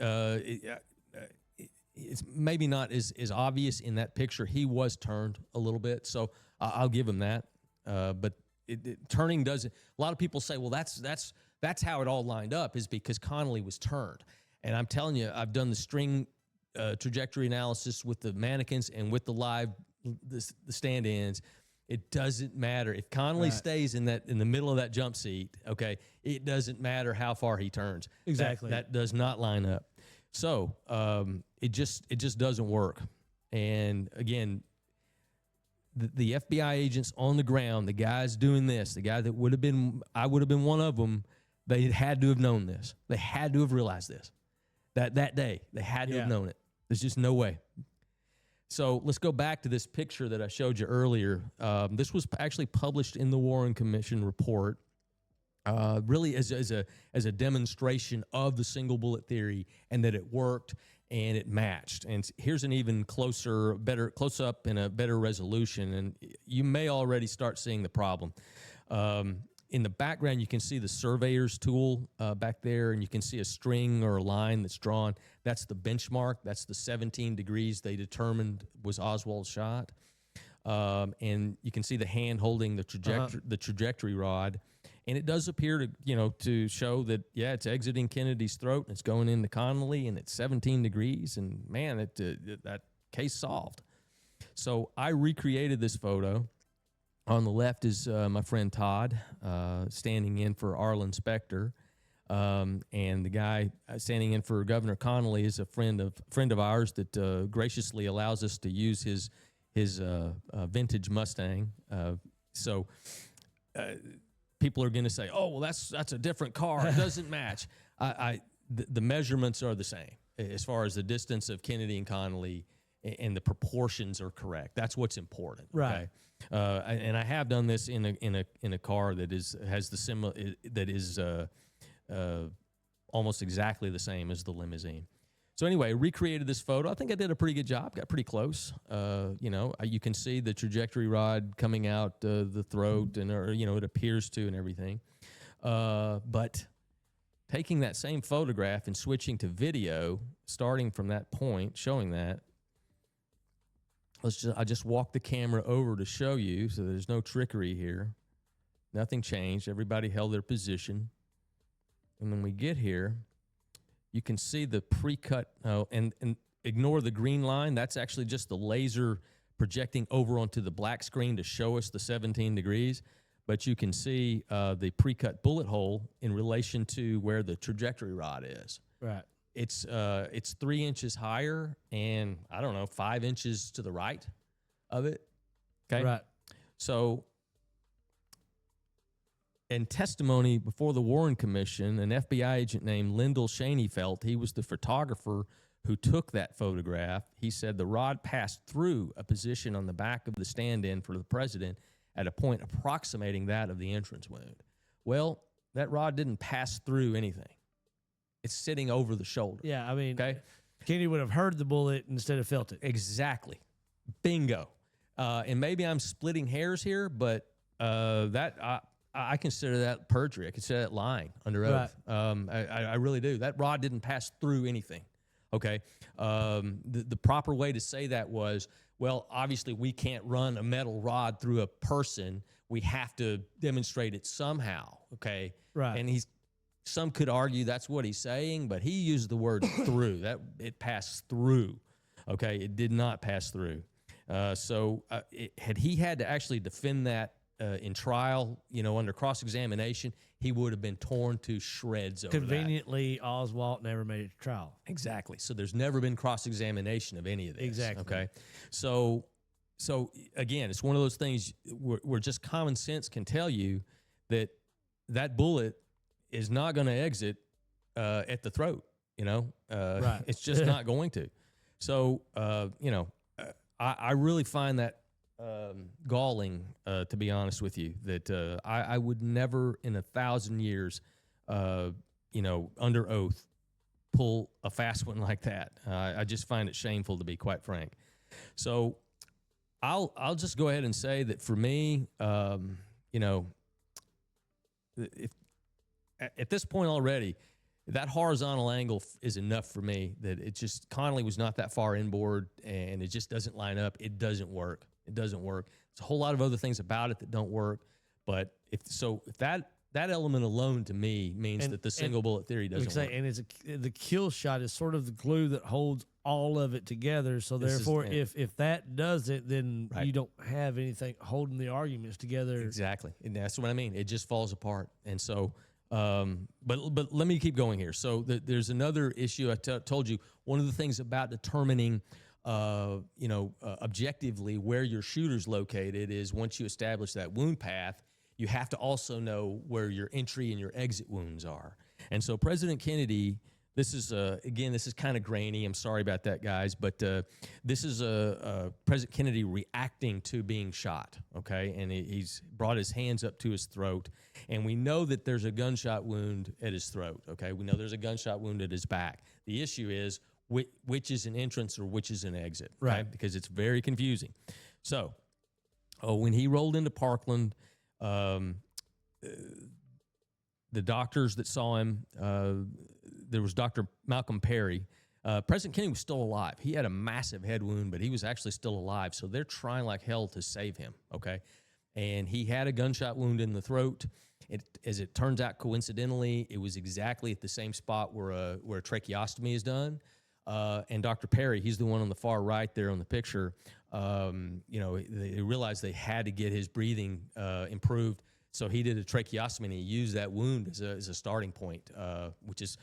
It's maybe not as obvious in that picture. He was turned a little bit, so I'll give him that. But turning doesn't. A lot of people say, well, that's how it all lined up, is because Connolly was turned. And I'm telling you, I've done the string trajectory analysis with the mannequins and with the live the stand-ins. It doesn't matter if Connolly stays in the middle of that jump seat. Okay, it doesn't matter how far he turns. Exactly, that does not line up. So it just doesn't work. And again, the FBI agents on the ground, the guys doing this, the guy that I would have been one of them. They had to have known this. They had to have realized this. That day, they had to have known it. There's just no way. So let's go back to this picture that I showed you earlier. This was actually published in the Warren Commission report, really as a demonstration of the single bullet theory and that it worked and it matched. And here's an even close up and a better resolution. And you may already start seeing the problem. In the background, you can see the surveyor's tool back there, and you can see a string or a line that's drawn. That's the benchmark. That's the 17 degrees they determined was Oswald's shot. And you can see the hand holding the trajectory rod. And it does appear to show that, it's exiting Kennedy's throat, and it's going into Connolly, and it's 17 degrees. And, man, that case solved. So I recreated this photo. On the left is my friend Todd, standing in for Arlen Specter, and the guy standing in for Governor Connolly is a friend of ours that graciously allows us to use his vintage Mustang. So people are going to say, "Oh, well, that's a different car. It doesn't match." The measurements are the same as far as the distance of Kennedy and Connolly, and the proportions are correct. That's what's important, right? Okay? And I have done this in a car that has the similar that is almost exactly the same as the limousine. So anyway, recreated this photo. I think I did a pretty good job. Got pretty close. You can see the trajectory rod coming out the throat, and it appears to, and everything. But taking that same photograph and switching to video, starting from that point, showing that. I just walked the camera over to show you, so there's no trickery here. Nothing changed. Everybody held their position. And when we get here, you can see the pre-cut, and ignore the green line. That's actually just the laser projecting over onto the black screen to show us the 17 degrees. But you can see the pre-cut bullet hole in relation to where the trajectory rod is. Right. It's 3 inches higher and, 5 inches to the right of it. Okay. Right. So in testimony before the Warren Commission, an FBI agent named Lyndall Schoenfeld, he was the photographer who took that photograph. He said the rod passed through a position on the back of the stand-in for the president at a point approximating that of the entrance wound. Well, that rod didn't pass through anything. It's sitting over the shoulder. Yeah, I mean, okay? Kennedy would have heard the bullet instead of felt it. Exactly. Bingo. And maybe I'm splitting hairs here, but I consider that perjury. I consider that lying under oath. Right. I really do. That rod didn't pass through anything. Okay. The proper way to say that was, well, obviously we can't run a metal rod through a person. we have to demonstrate it somehow, okay? Right. And some could argue that's what he's saying, but he used the word through. That it passed through, okay? It did not pass through. Had he had to actually defend that in trial, under cross-examination, he would have been torn to shreds over Conveniently, Oswald never made it to trial. Exactly. So there's never been cross-examination of any of this. Exactly. Okay. So again, it's one of those things where just common sense can tell you that bullet is not going to exit at the throat. Right. It's just not going to. So I really find that galling, to be honest with you, that I would never in 1,000 years, under oath, pull a fast one like that. I just find it shameful, to be quite frank. So I'll just go ahead and say that for me, if at this point already, that horizontal angle is enough for me. That it just Connolly was not that far inboard, and it just doesn't line up. It doesn't work. It doesn't work. There's a whole lot of other things about it that don't work. But if that element alone to me means that the single bullet theory doesn't work. And the kill shot is sort of the glue that holds all of it together. So therefore, if that doesn't, then you don't have anything holding the arguments together. Exactly, and that's what I mean. It just falls apart. And so, but let me keep going here. So there's another issue. I told you one of the things about determining, objectively where your shooter's located is once you establish that wound path, you have to also know where your entry and your exit wounds are. And so President Kennedy, this is kind of grainy. I'm sorry about that, guys, but this is President Kennedy reacting to being shot, okay? And he's brought his hands up to his throat, and we know that there's a gunshot wound at his throat, okay? We know there's a gunshot wound at his back. The issue is which is an entrance or which is an exit, okay? Right? Because it's very confusing. So when he rolled into Parkland, the doctors that saw him, there was Dr. Malcolm Perry. President Kennedy was still alive. He had a massive head wound, but he was actually still alive. So they're trying like hell to save him, okay? And he had a gunshot wound in the throat. As it turns out, coincidentally, it was exactly at the same spot where a tracheostomy is done. And Dr. Perry, he's the one on the far right there on the picture. They realized they had to get his breathing improved, so he did a tracheostomy, and he used that wound as a starting point, which is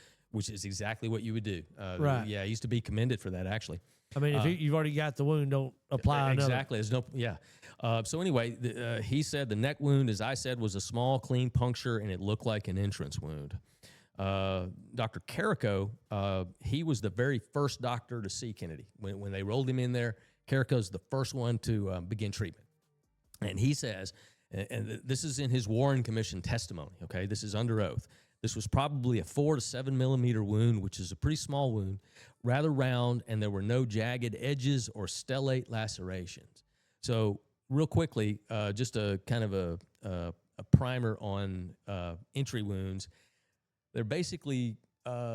exactly what you would do. Right. Yeah, he used to be commended for that, actually. I mean, if you've already got the wound, don't apply another. Exactly. There's no, yeah. So anyway, he said the neck wound, as I said, was a small, clean puncture, and it looked like an entrance wound. Dr. Carrico, he was the very first doctor to see Kennedy. When they rolled him in there, Carrico's the first one to begin treatment. And he says, and this is in his Warren Commission testimony, okay? This is under oath. This was probably a 4 to 7 millimeter wound, which is a pretty small wound, rather round, and there were no jagged edges or stellate lacerations. So real quickly, just a kind of a primer on entry wounds. They're basically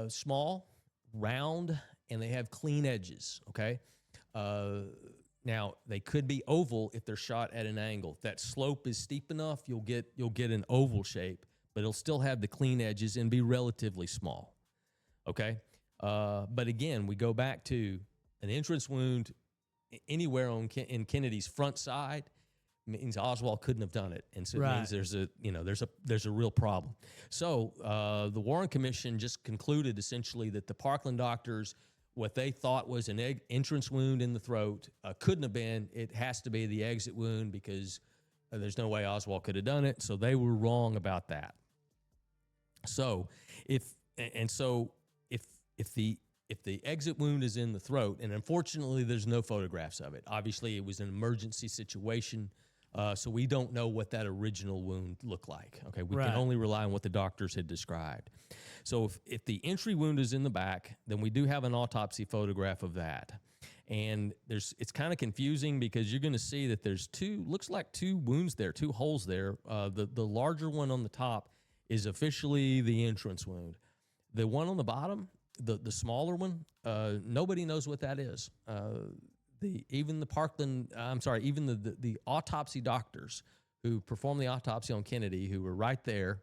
small, round, and they have clean edges, okay? Now, they could be oval if they're shot at an angle. If that slope is steep enough, you'll get an oval shape, but it'll still have the clean edges and be relatively small, okay? But again, we go back to an entrance wound anywhere in Kennedy's front side means Oswald couldn't have done it, and so it means there's a real problem. So the Warren Commission just concluded essentially that the Parkland doctors, what they thought was an entrance wound in the throat, couldn't have been. It has to be the exit wound because there's no way Oswald could have done it. So they were wrong about that. So if the exit wound is in the throat, and unfortunately there's no photographs of it. Obviously it was an emergency situation. So we don't know what that original wound looked like. Okay, we can only rely on what the doctors had described. So if the entry wound is in the back, then we do have an autopsy photograph of that. And it's kind of confusing because you're going to see that there's looks like two wounds there, two holes there. The larger one on the top is officially the entrance wound. The one on the bottom, the smaller one, nobody knows what that is. Even the autopsy doctors who performed the autopsy on Kennedy, who were right there.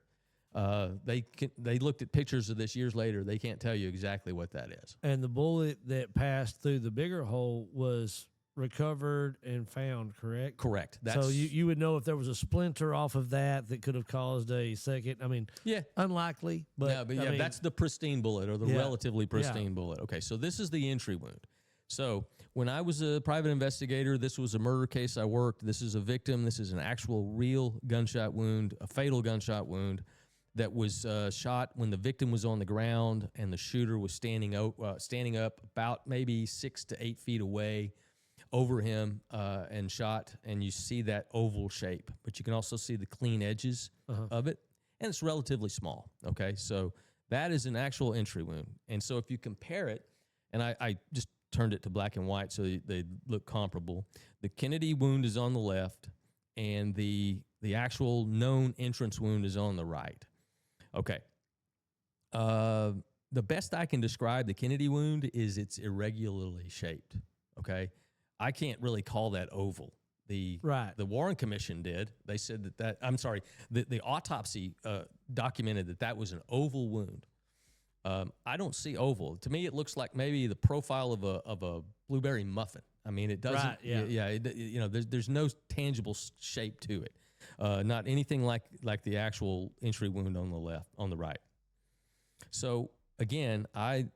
They looked at pictures of this years later. They can't tell you exactly what that is. And the bullet that passed through the bigger hole was recovered and found, correct? Correct. So you would know if there was a splinter off of that could have caused a second. I mean, yeah, unlikely, but I mean, that's the pristine bullet or the relatively pristine bullet. Okay, so this is the entry wound. So when I was a private investigator, this was a murder case I worked. This is a victim. This is an actual real gunshot wound, a fatal gunshot wound that was shot when the victim was on the ground and the shooter was standing up about maybe 6 to 8 feet away over him and shot, and you see that oval shape, but you can also see the clean edges of it, and it's relatively small, okay? So that is an actual entry wound. And so if you compare it, and I just turned it to black and white so they look comparable, the Kennedy wound is on the left, and the actual known entrance wound is on the right. Okay. The best I can describe the Kennedy wound is it's irregularly shaped, okay? I can't really call that oval. The Warren Commission did. They said the autopsy documented that was an oval wound. I don't see oval. To me, it looks like maybe the profile of a blueberry muffin. I mean, it doesn't. Right, yeah. There's no tangible shape to it. Not anything like the actual entry wound on the right. So again, I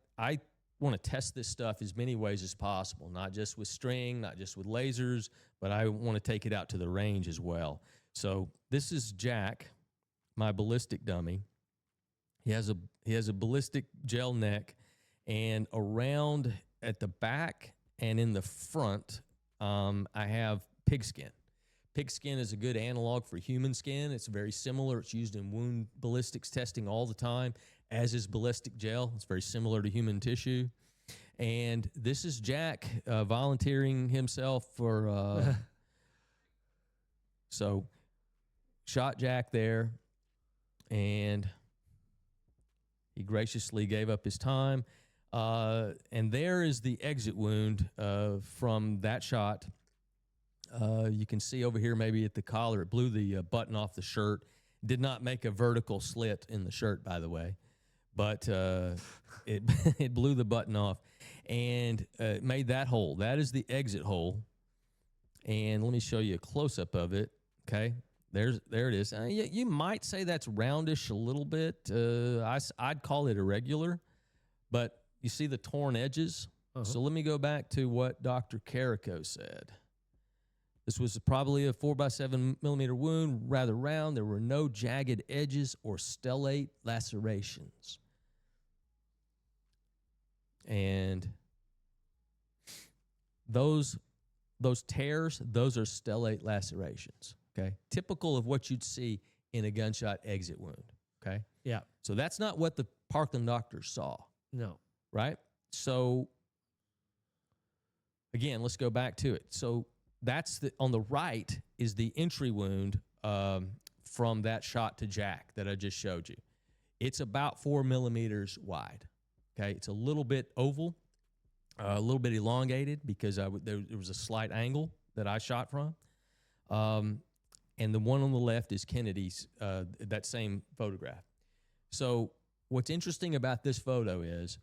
want to test this stuff as many ways as possible, not just with string, not just with lasers, but I want to take it out to the range as well. So this is Jack, my ballistic dummy. He has a ballistic gel neck, and around at the back and in the front, I have pigskin. Pigskin is a good analog for human skin. It's very similar. It's used in wound ballistics testing all the time, as is ballistic gel. It's very similar to human tissue. And this is Jack volunteering himself for... So, shot Jack there, and he graciously gave up his time. And there is the exit wound from that shot. You can see over here maybe at the collar, it blew the button off the shirt. Did not make a vertical slit in the shirt, by the way, but it blew the button off and made that hole. That is the exit hole. And let me show you a close-up of it, okay? There it is. You might say that's roundish a little bit. I'd call it irregular, but you see the torn edges? So let me go back to what Dr. Carrico said. This was probably a 4x7 millimeter wound, rather round. There were no jagged edges or stellate lacerations. And those tears, those are stellate lacerations, okay? Typical of what you'd see in a gunshot exit wound, okay? Yeah. So that's not what the Parkland doctors saw. No. Right? So, again, let's go back to it. So that's on the right is the entry wound from that shot to Jack that I just showed you. It's about 4 millimeters wide, okay? It's a little bit oval, a little bit elongated because there was a slight angle that I shot from. And the one on the left is Kennedy's, that same photograph. So what's interesting about this photo is,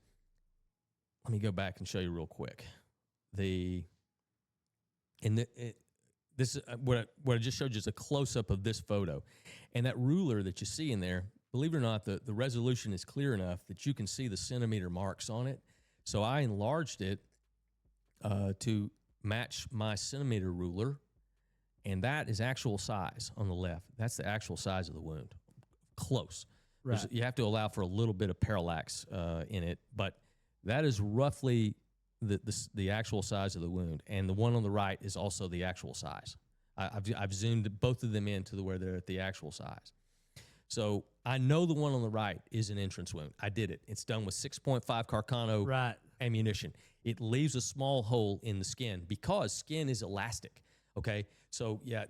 let me go back and show you real quick. What I just showed you is a close-up of this photo. And that ruler that you see in there, believe it or not, the resolution is clear enough that you can see the centimeter marks on it. So I enlarged it to match my centimeter ruler, and that is actual size on the left. That's the actual size of the wound. Close. Right. You have to allow for a little bit of parallax in it, but that is roughly the actual size of the wound, and the one on the right is also the actual size. I've zoomed both of them in to where they're at the actual size. So I know the one on the right is an entrance wound. I did it. It's done with 6.5 Carcano ammunition. It leaves a small hole in the skin because skin is elastic. Okay, so yeah,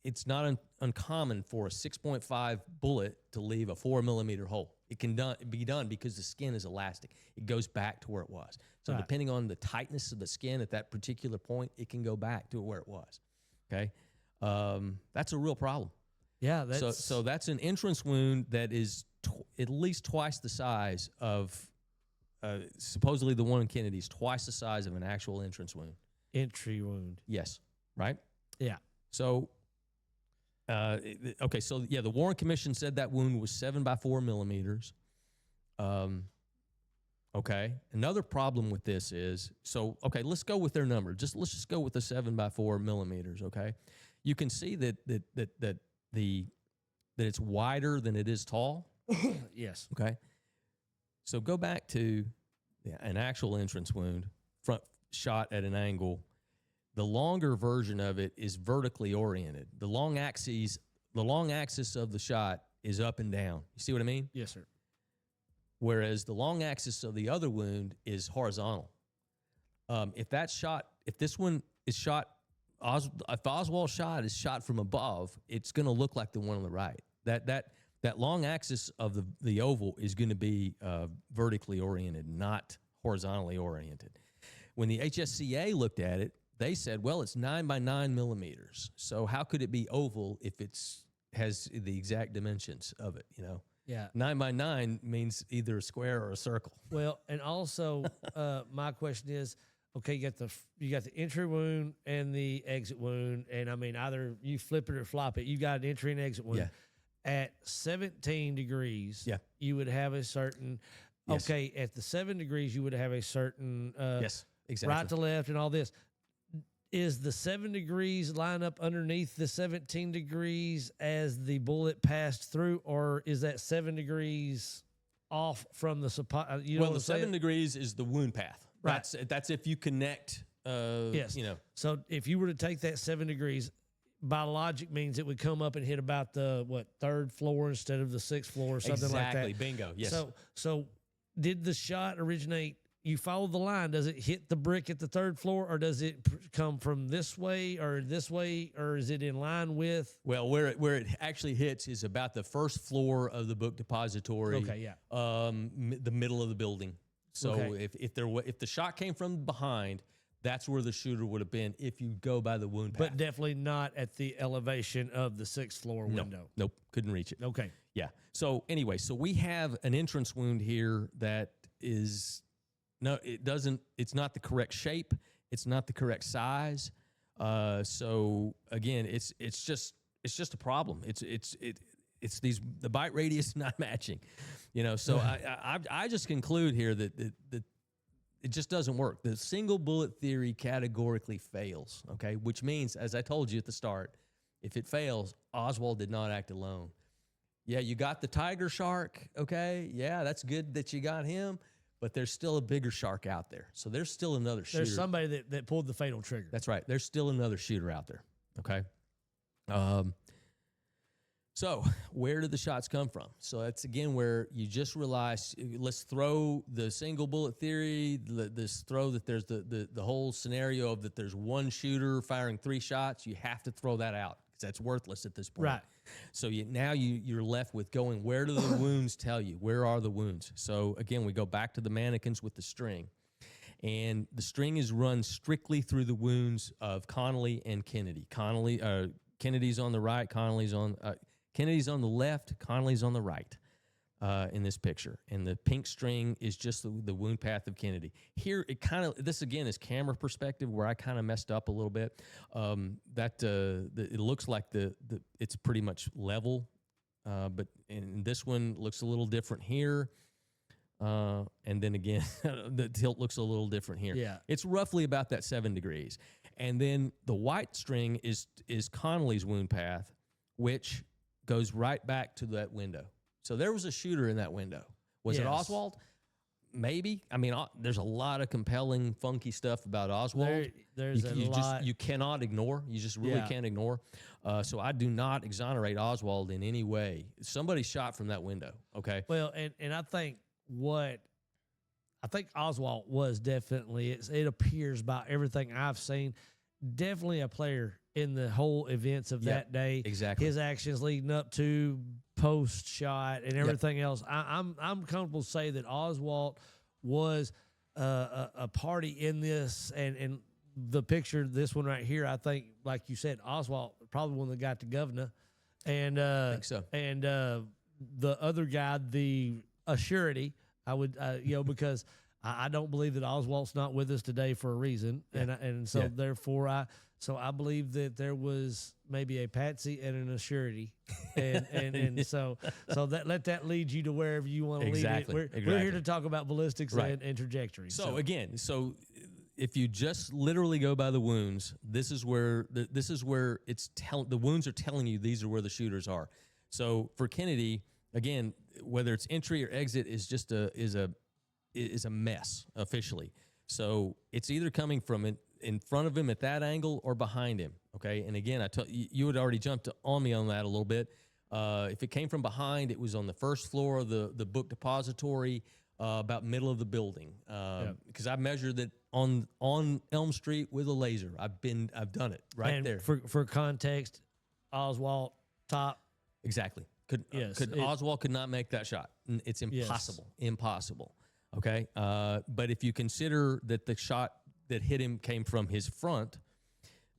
it's not uncommon for a 6.5 bullet to leave a 4 millimeter hole. It can be done because the skin is elastic. It goes back to where it was. So depending on the tightness of the skin at that particular point, it can go back to where it was. Okay. that's a real problem. Yeah. That's, so that's an entrance wound that is at least twice the size of supposedly the one in Kennedy is twice the size of an actual entrance wound. Entry wound. Yes. Right? Yeah. So, okay. So, yeah, the Warren Commission said that wound was 7 by 4 millimeters. Okay. Another problem with this is, okay, let's go with their number. Let's just go with the 7 by 4 millimeters. Okay. You can see that it's wider than it is tall. Yes. Okay. So go back to an actual entrance wound, front shot at an angle. The longer version of it is vertically oriented. The long axis of the shot is up and down. You see what I mean? Yes, sir. Whereas the long axis of the other wound is horizontal. If this one is shot, if Oswald's shot is shot from above, it's going to look like the one on the right. That long axis of the oval is going to be vertically oriented, not horizontally oriented. When the HSCA looked at it, they said, well, it's 9 by 9 millimeters. So how could it be oval if has the exact dimensions of it, you know? Yeah. 9 by 9 means either a square or a circle. Well, and also my question is, okay, you got the entry wound and the exit wound, and I mean either you flip it or flop it. You got an entry and exit wound. Yeah. At 17 degrees, yeah, you would have a certain. Yes. Okay, at the 7 degrees, you would have a certain. Yes, exactly. Right to left and all this. Is the 7 degrees line up underneath the 17 degrees as the bullet passed through, or is that 7 degrees off from the supply? Well, the 7 degrees is the wound path. Right. That's if you connect. Yes. You know. So if you were to take that 7 degrees, by logic means it would come up and hit about the third floor instead of the sixth floor or something like that. Exactly. Bingo. Yes. So did the shot originate? You follow the line. Does it hit the brick at the third floor, or does it come from this way, or is it in line with? Well, where it actually hits is about the first floor of the book depository. Okay, yeah. The middle of the building. So Okay. if the shot came from behind, that's where the shooter would have been if you go by the wound path. But definitely not at the elevation of the sixth floor window. Nope, couldn't reach it. Okay. Yeah. So anyway, we have an entrance wound here that is. No, it doesn't. It's not the correct shape. It's not the correct size. So again, it's just a problem. It's the bite radius not matching, you know. So I just conclude here that it just doesn't work. The single bullet theory categorically fails. Okay, which means, as I told you at the start, if it fails, Oswald did not act alone. Yeah, you got the tiger shark. Okay, yeah, that's good that you got him. But there's still a bigger shark out there. So there's still another shooter. There's somebody that pulled the fatal trigger. That's right. There's still another shooter out there. Okay. So where did the shots come from? So that's, again, where you just realize, let's throw the single bullet theory, throw that there's the whole scenario of that there's one shooter firing 3 shots. You have to throw that out because that's worthless at this point. Right. So you're left with going, where do the wounds tell you? Where are the wounds? So again, we go back to the mannequins with the string. And the string is run strictly through the wounds of Connolly and Kennedy. Kennedy's on the right, Kennedy's on the left, Connolly's on the right in this picture. And the pink string is just the wound path of Kennedy. Here, this again is camera perspective where I kind of messed up a little bit. It looks like it's pretty much level, but in this one looks a little different here. And then again, the tilt looks a little different here. Yeah. It's roughly about that 7 degrees. And then the white string is Connolly's wound path, which goes right back to that window. So there was a shooter in that window. Was it Oswald? Maybe. I mean, there's a lot of compelling, funky stuff about Oswald. There's a lot. You cannot ignore. You just really can't ignore. So I do not exonerate Oswald in any way. Somebody shot from that window. Okay. Well, and I think Oswald was definitely, it appears by everything I've seen, definitely a player in the whole events of that day. Exactly. His actions leading up to post shot and everything else. I'm comfortable to say that Oswald was a party in this, and the picture, this one right here, I think, like you said, Oswald probably one that got the governor, and I think so. And the other guy, the surety, I would, because I don't believe that Oswald's not with us today for a reason, and so therefore I believe that there was maybe a patsy and an surety, and so that let that lead you to wherever you want to lead it. We're here to talk about ballistics and trajectory. So again, if you just literally go by the wounds, this is where the wounds are telling you these are where the shooters are. So for Kennedy, again, whether it's entry or exit is just is a mess officially. So it's either coming from in front of him at that angle or behind him. Okay, and again, you had already jumped on me on that a little bit. If it came from behind, it was on the first floor of the book depository, about middle of the building. Because I measured it on Elm Street with a laser. I've done it there. For context, Oswald top. Exactly. Oswald could not make that shot. It's impossible. Yes. Impossible. Okay. But if you consider that the shot that hit him came from his front,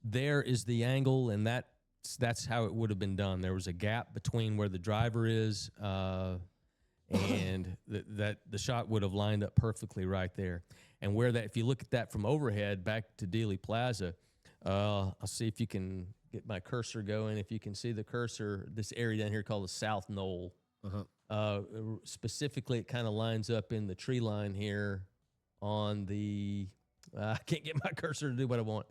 there is the angle, and that's how it would have been done. There was a gap between where the driver is, and that the shot would have lined up perfectly right there. And where that, if you look at that from overhead back to Dealey Plaza, I'll see if you can get my cursor going. If you can see the cursor, this area down here called the South Knoll. Specifically, it kind of lines up in the tree line here on the, I can't get my cursor to do what I want,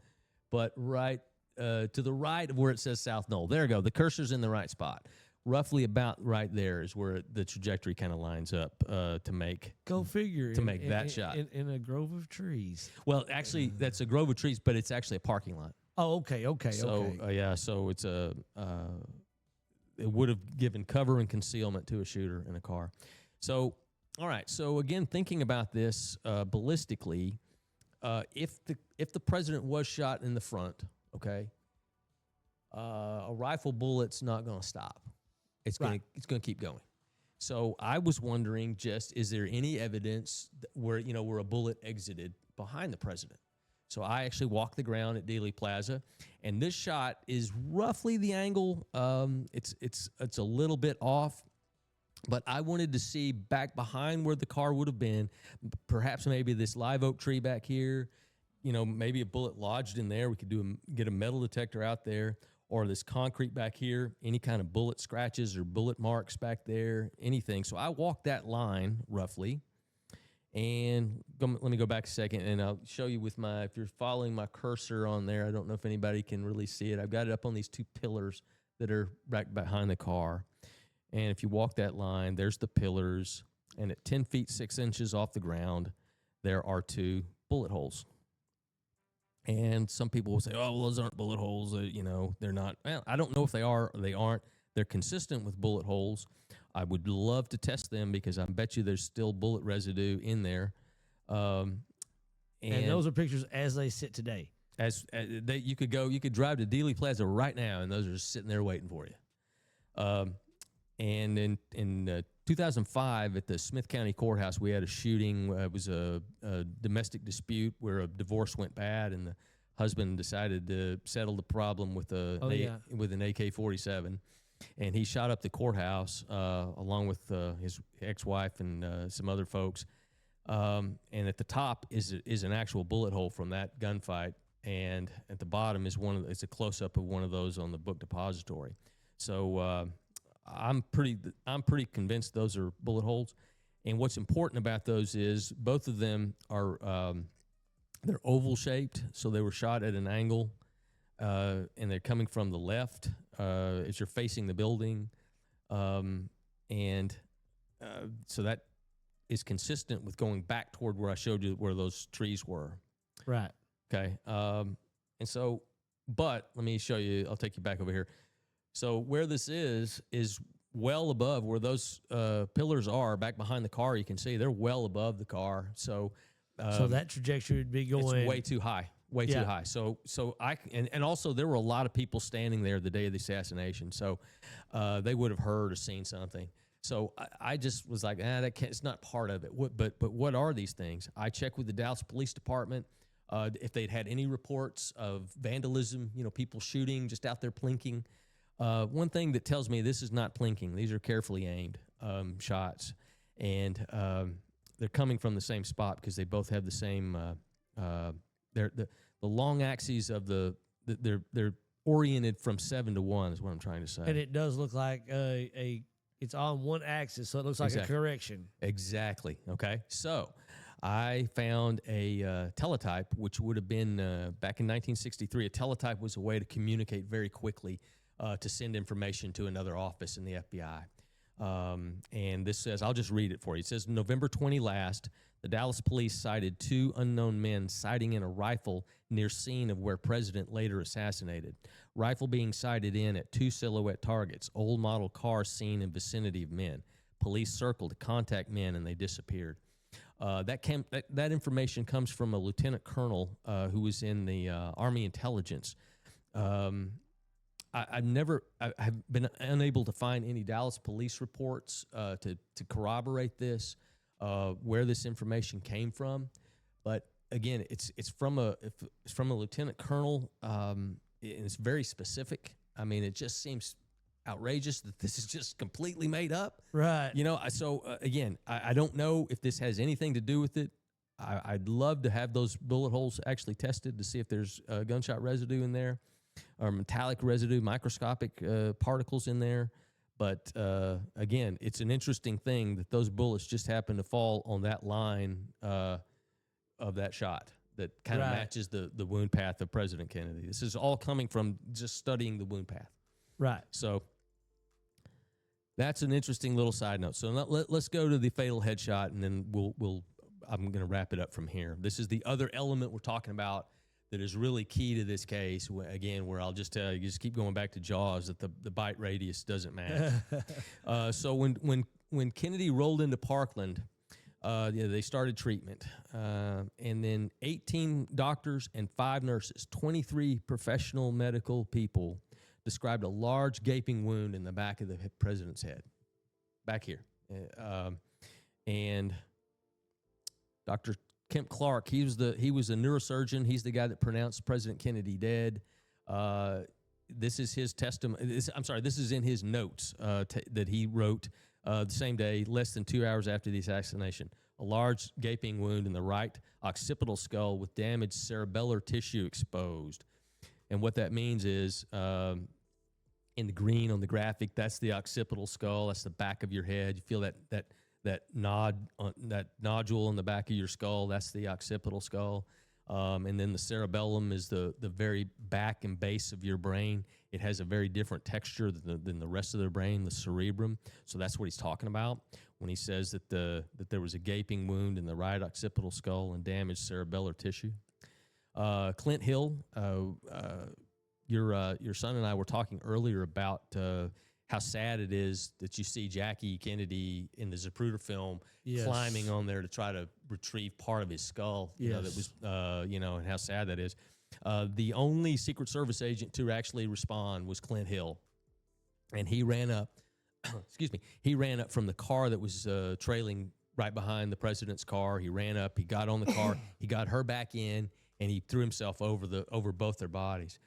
but right to the right of where it says South Knoll. There we go. The cursor's in the right spot. Roughly about right there is where the trajectory kind of lines up to make. Go figure. To make that shot. In a grove of trees. Well, actually, that's a grove of trees, but it's actually a parking lot. Oh, okay. So, so it's it would have given cover and concealment to a shooter in a car. So, all right. So, again, thinking about this ballistically, if the president was shot in the front, okay, a rifle bullet's not going to stop. It's going to keep going. So I was wondering, is there any evidence where a bullet exited behind the president? So I actually walked the ground at Dealey Plaza, and this shot is roughly the angle. It's a little bit off, but I wanted to see back behind where the car would have been, perhaps maybe this live oak tree back here. Maybe a bullet lodged in there. We could get a metal detector out there. Or this concrete back here, any kind of bullet scratches or bullet marks back there, anything. So I walked that line roughly, and let me go back a second, and I'll show you if you're following my cursor on there, I don't know if anybody can really see it. I've got it up on these two pillars that are back behind the car. And if you walk that line, there's the pillars, and at 10 feet 6 inches off the ground, there are 2 bullet holes. And some people will say, oh, well, those aren't bullet holes. They're not. Well, I don't know if they are or they aren't. They're consistent with bullet holes. I would love to test them because I bet you there's still bullet residue in there. And those are pictures as they sit today. You could drive to Dealey Plaza right now, and those are just sitting there waiting for you. And in 2005 at the Smith County Courthouse, we had a shooting. It was a domestic dispute where a divorce went bad, and the husband decided to settle the problem with an AK-47, and he shot up the courthouse along with his ex-wife and some other folks. And at the top is an actual bullet hole from that gunfight, and at the bottom is it's a close-up of one of those on the book depository. So. I'm pretty convinced those are bullet holes, and what's important about those is both of them are they're oval shaped, so they were shot at an angle, and they're coming from the left as you're facing the building, and so that is consistent with going back toward where I showed you where those trees were. Right. Okay. And so, but let me show you. I'll take you back over here. So where this is well above where those pillars are back behind the car. You can see they're well above the car. So that trajectory would be going it's way too high, too high. So and also there were a lot of people standing there the day of the assassination. So they would have heard or seen something. So I just was like, it's not part of it. But what are these things? I checked with the Dallas Police Department. if they'd had any reports of vandalism, people shooting, just out there plinking. One thing that tells me this is not plinking. These are carefully aimed shots, and they're coming from the same spot because they both have the same. The long axes of they're oriented from 7 to 1 is what I'm trying to say. And it does look like it's on one axis, so it looks like a correction. Exactly. Okay. So I found a teletype, which would have been back in 1963. A teletype was a way to communicate very quickly to send information to another office in the FBI. And this says, I'll just read it for you. It says, November 20 last, the Dallas police cited 2 unknown men sighting in a rifle near scene of where President later assassinated. Rifle being sighted in at 2 silhouette targets, old model car seen in vicinity of men. Police circled to contact men and they disappeared. That information comes from a lieutenant colonel who was in the Army intelligence. I've been unable to find any Dallas police reports to corroborate this, where this information came from. But again, it's from a lieutenant colonel, and it's very specific. I mean, it just seems outrageous that this is just completely made up. Right. Again, I don't know if this has anything to do with it. I'd love to have those bullet holes actually tested to see if there's gunshot residue in there, or metallic residue, microscopic particles in there. But again, it's an interesting thing that those bullets just happen to fall on that line of that shot that kind of matches the wound path of President Kennedy. This is all coming from just studying the wound path. Right. So that's an interesting little side note. So let's go to the fatal headshot, and then I'm going to wrap it up from here. This is the other element we're talking about that is really key to this case. Again, where I'll just tell you, just keep going back to Jaws, that the bite radius doesn't match. So when Kennedy rolled into Parkland, they started treatment, and then 18 doctors and 5 nurses, 23 professional medical people described a large gaping wound in the back of the president's head, back here. And Dr. Kemp Clark, he was a neurosurgeon. He's the guy that pronounced President Kennedy dead. This is his testimony. This is in his notes that he wrote the same day, less than 2 hours after the assassination. A large gaping wound in the right occipital skull with damaged cerebellar tissue exposed. And what that means is, in the green on the graphic, that's the occipital skull. That's the back of your head. You feel that nodule on the back of your skull. That's the occipital skull. And then the cerebellum is the very back and base of your brain. It has a very different texture than the rest of the brain, the cerebrum. So that's what he's talking about when he says that there was a gaping wound in the right occipital skull and damaged cerebellar tissue. Clint Hill, your son and I were talking earlier about how sad it is that you see Jackie Kennedy in the Zapruder film climbing on there to try to retrieve part of his skull. That was, and how sad that is. The only Secret Service agent to actually respond was Clint Hill, and he ran up. He ran up from the car that was trailing right behind the president's car. He ran up. He got on the car. He got her back in, and he threw himself over both their bodies.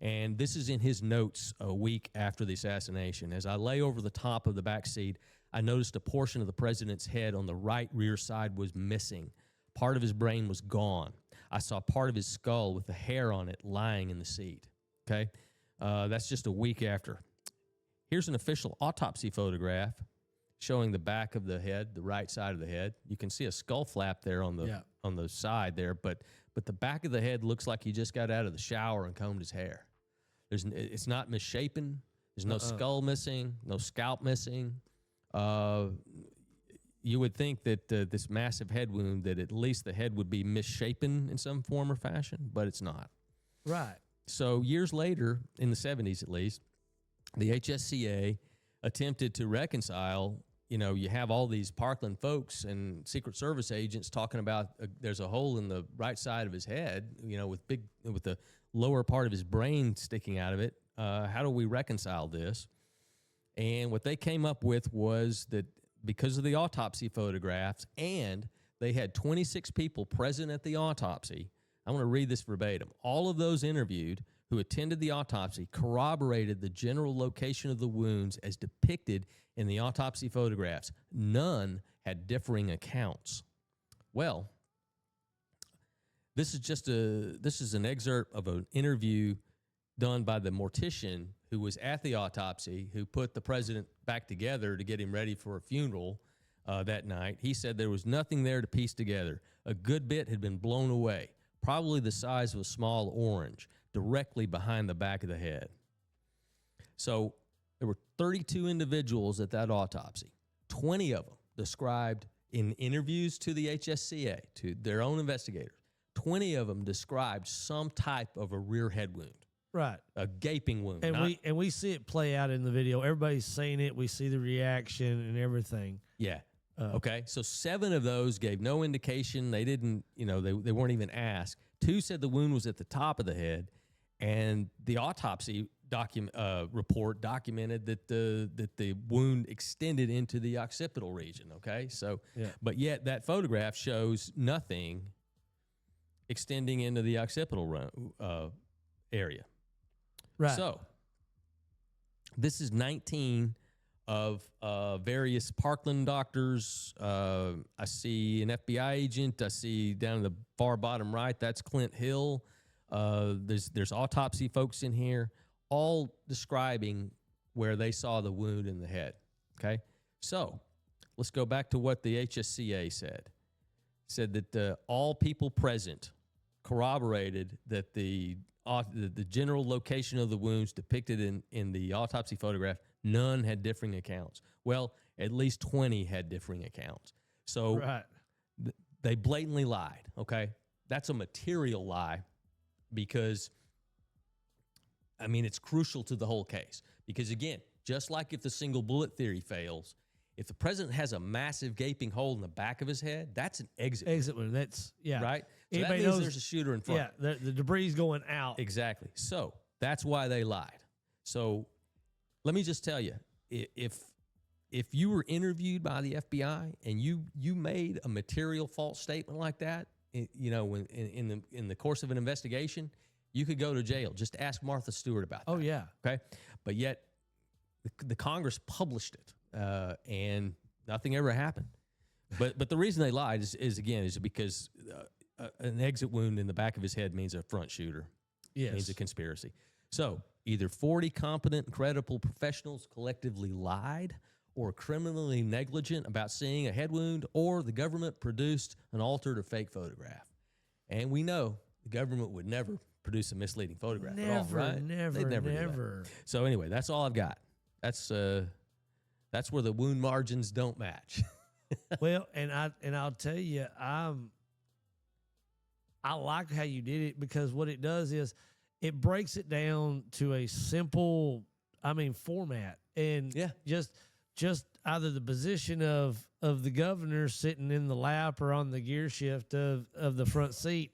And this is in his notes a week after the assassination. As I lay over the top of the back seat, I noticed a portion of the president's head on the right rear side was missing. Part of his brain was gone. I saw part of his skull with the hair on it lying in the seat. Okay? That's just a week after. Here's an official autopsy photograph showing the back of the head, the right side of the head. You can see a skull flap there on the side there, but the back of the head looks like he just got out of the shower and combed his hair. It's not misshapen. There's no skull missing, no scalp missing. You would think that this massive head wound, that at least the head would be misshapen in some form or fashion, but it's not. Right. So years later, in the 70s at least, the HSCA attempted to reconcile. You have all these Parkland folks and Secret Service agents talking about there's a hole in the right side of his head, with the lower part of his brain sticking out of it. How do we reconcile this? And what they came up with was that because of the autopsy photographs, and they had 26 people present at the autopsy, I'm going to read this verbatim. All of those interviewed who attended the autopsy corroborated the general location of the wounds as depicted in the autopsy photographs. None had differing accounts. Well, this is an excerpt of an interview done by the mortician who was at the autopsy, who put the president back together to get him ready for a funeral that night. He said there was nothing there to piece together. A good bit had been blown away, probably the size of a small orange, directly behind the back of the head. So there were 32 individuals at that autopsy. 20 of them described in interviews to the HSCA, to their own investigators, 20 of them described some type of a rear head wound. Right. A gaping wound. And we see it play out in the video. Everybody's saying it. We see the reaction and everything. Yeah. Okay. So 7 of those gave no indication. They didn't, they weren't even asked. 2 said the wound was at the top of the head. And the autopsy report documented that the wound extended into the occipital region. Okay. So, but yet that photograph shows nothing extending into the occipital area. Right. So this is 19 of various Parkland doctors. I see an FBI agent. I see down in the far bottom right, that's Clint Hill. There's autopsy folks in here, all describing where they saw the wound in the head. Okay, so let's go back to what the HSCA said. It said that all people present corroborated that the general location of the wounds depicted in the autopsy photograph, none had differing accounts. Well, at least 20 had differing accounts. So they blatantly lied, okay? That's a material lie because, I mean, it's crucial to the whole case. Because, again, just like if the single bullet theory fails, if the president has a massive gaping hole in the back of his head, that's an exit wound. Exit wound. That's, right? So anybody that means knows there's a shooter in front. Yeah, the debris is going out. Exactly. So that's why they lied. So let me just tell you, if you were interviewed by the FBI and you made a material false statement like that, in the course of an investigation, you could go to jail. Just ask Martha Stewart about that. Oh yeah. Okay. But yet the Congress published it, and nothing ever happened. But the reason they lied is because an exit wound in the back of his head means a front shooter. Yes. Means a conspiracy. So either 40 competent and credible professionals collectively lied or criminally negligent about seeing a head wound, or the government produced an altered or fake photograph. And we know the government would never produce a misleading photograph at all, right? Never. Do that. So anyway, that's all I've got. That's where the wound margins don't match. Well, and I'll tell you, I like how you did it, because what it does is it breaks it down to a simple, format, and just either the position of the governor sitting in the lap or on the gear shift of the front seat,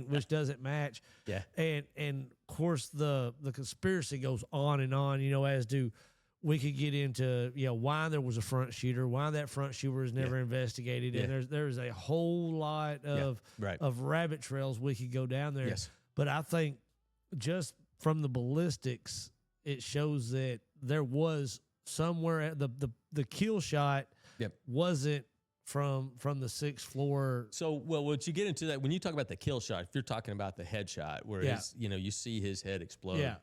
which doesn't match. Yeah. And of course the conspiracy goes on, as do, we could get into, why there was a front shooter, why that front shooter was never investigated. Yeah. And there's a whole lot of rabbit trails we could go down there. Yes. But I think just from the ballistics, it shows that there was somewhere the kill shot wasn't from the 6th floor. So, once you get into that, when you talk about the kill shot, if you're talking about the head shot where you see his head explode. Yeah.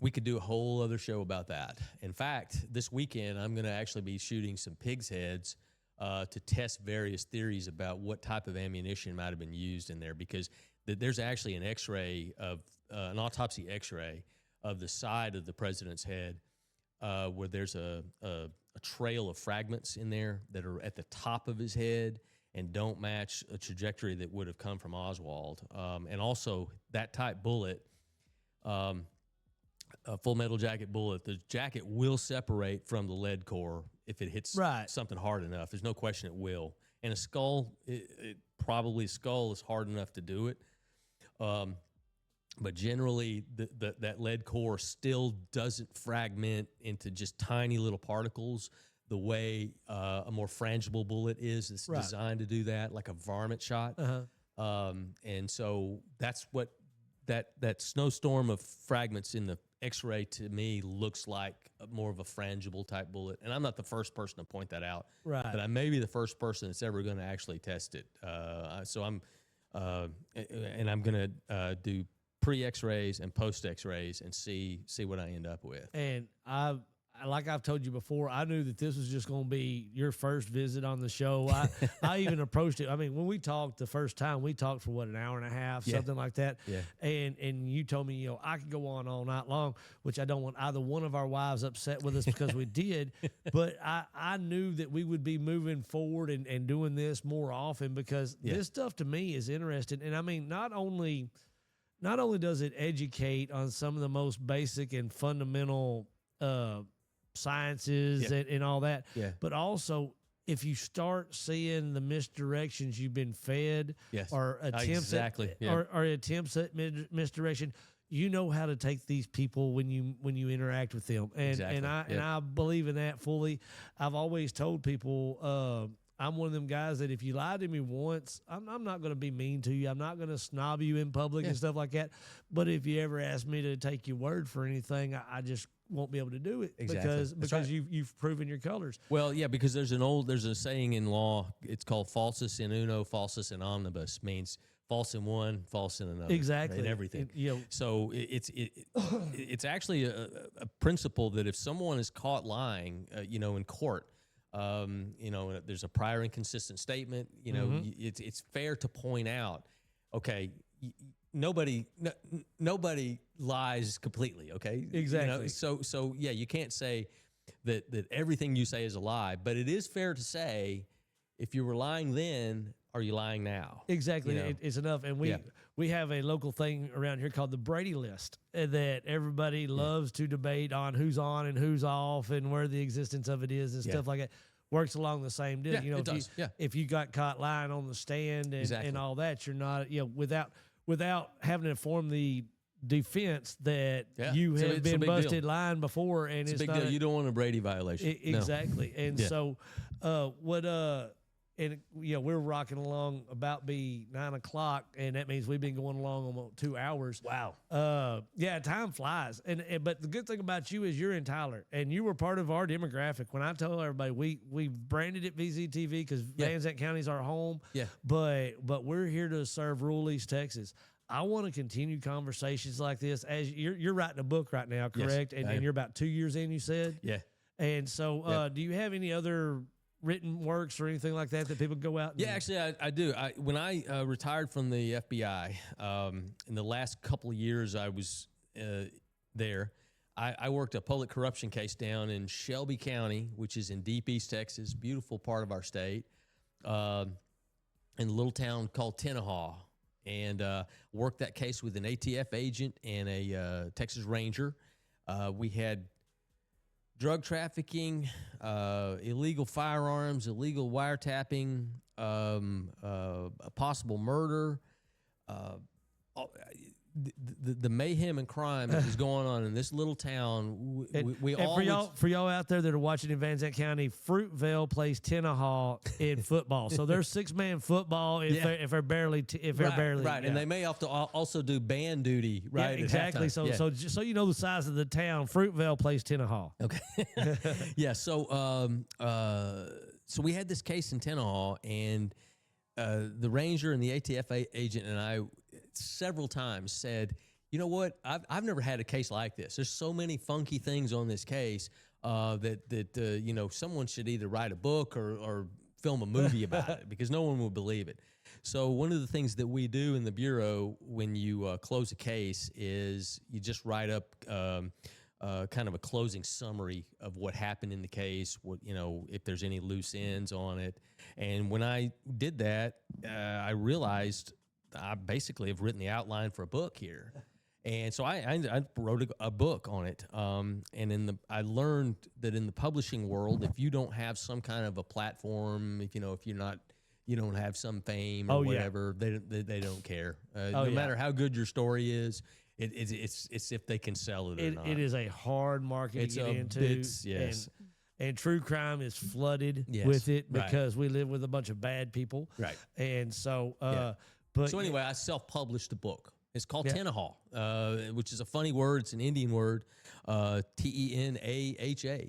We could do a whole other show about that. In fact, this weekend, I'm going to actually be shooting some pigs' heads to test various theories about what type of ammunition might have been used in there, because there's actually an X-ray of an autopsy X-ray of the side of the president's head where there's a trail of fragments in there that are at the top of his head and don't match a trajectory that would have come from Oswald. And also that type bullet, a Full Metal Jacket bullet, the jacket will separate from the lead core if it hits something hard enough. There's no question it will. And a skull, probably a skull is hard enough to do it. But generally, that lead core still doesn't fragment into just tiny little particles the way a more frangible bullet is. It's designed to do that, like a varmint shot. And so that's what that snowstorm of fragments in the X-ray to me looks like more of a frangible type bullet. And I'm not the first person to point that out, but I may be the first person that's ever going to actually test it. So I'm going to do pre-X-rays and post-X-rays and see what I end up with. And like I've told you before, I knew that this was just going to be your first visit on the show. I even approached it. I mean, when we talked the first time, we talked for an hour and a half, something like that. Yeah. And you told me, I could go on all night long, which I don't want either one of our wives upset with us because we did. But I knew that we would be moving forward and doing this more often because this stuff to me is interesting. And I mean, not only does it educate on some of the most basic and fundamental sciences and all that, but also if you start seeing the misdirections you've been fed or attempts or attempts at misdirection, you know how to take these people when you interact with them. And I believe in that fully. I've always told people I'm one of them guys that if you lie to me once, I'm not going to be mean to you. I'm not going to snob you in public and stuff like that. But if you ever ask me to take your word for anything, I just won't be able to do it because you've proven your colors. Well, yeah, because there's a saying in law. It's called falsus in uno, falsus in omnibus. Means false in one, false in another. Exactly. In everything. So it's actually a principle that if someone is caught lying, in court, there's a prior inconsistent statement, it's fair to point out, okay, nobody lies completely. Okay. Exactly. So yeah, you can't say that everything you say is a lie, but it is fair to say if you were lying then, are you lying now? Exactly. It's enough. And we have a local thing around here called the Brady List that everybody loves to debate on who's on and who's off and where the existence of it is and stuff like that. Works along the same deal. If you got caught lying on the stand and all that, you're not, without having to form the defense that you have been busted lying before. And it's a big deal. You don't want a Brady violation. Exactly. No. And so we're rocking along about be 9 o'clock, and that means we've been going along almost 2 hours. Wow. Time flies. But the good thing about you is you're in Tyler, and you were part of our demographic. When I tell everybody we branded it VZTV because Van Zandt County is our home. Yeah. But we're here to serve rural East Texas. I want to continue conversations like this. As you're writing a book right now, correct? Yes, and you're about 2 years in, you said? Yeah. And so do you have any other written works or anything like that people go out and actually I do. When I retired from the FBI, in the last couple of years I was there, I worked a public corruption case down in Shelby County, which is in deep East Texas, beautiful part of our state, in a little town called Tenaha, and worked that case with an ATF agent and a Texas Ranger. We had drug trafficking, illegal firearms, illegal wiretapping, a possible murder, the mayhem and crime that was going on in this little town. For y'all out there that are watching in Van Zandt County, Fruitvale plays Tenaha in football. So there's 6-man football if they're barely right. And they may have to also do band duty, right? Yeah, exactly. So just so you know the size of the town, Fruitvale plays Tenaha. Okay. So we had this case in Tenaha, and the ranger and the ATF agent and I several times said, you know what, I've never had a case like this. There's so many funky things on this case that someone should either write a book or film a movie about it because no one will believe it. So one of the things that we do in the Bureau when you close a case is you just write up kind of a closing summary of what happened in the case, if there's any loose ends on it. And when I did that, I realized I basically have written the outline for a book here. And so I wrote a book on it. And I learned that in the publishing world, if you don't have some kind of a platform, if you don't have some fame or whatever, they don't care. No matter how good your story is, it's if they can sell it or not. It is a hard market to get into. Yes. and true crime is flooded Yes, with it right. because we live with a bunch of bad people. Right. And so, Yeah. but So anyway, I self-published a book. It's called Yeah. Tenahaw, which is a funny word. It's an Indian word, Tenaha,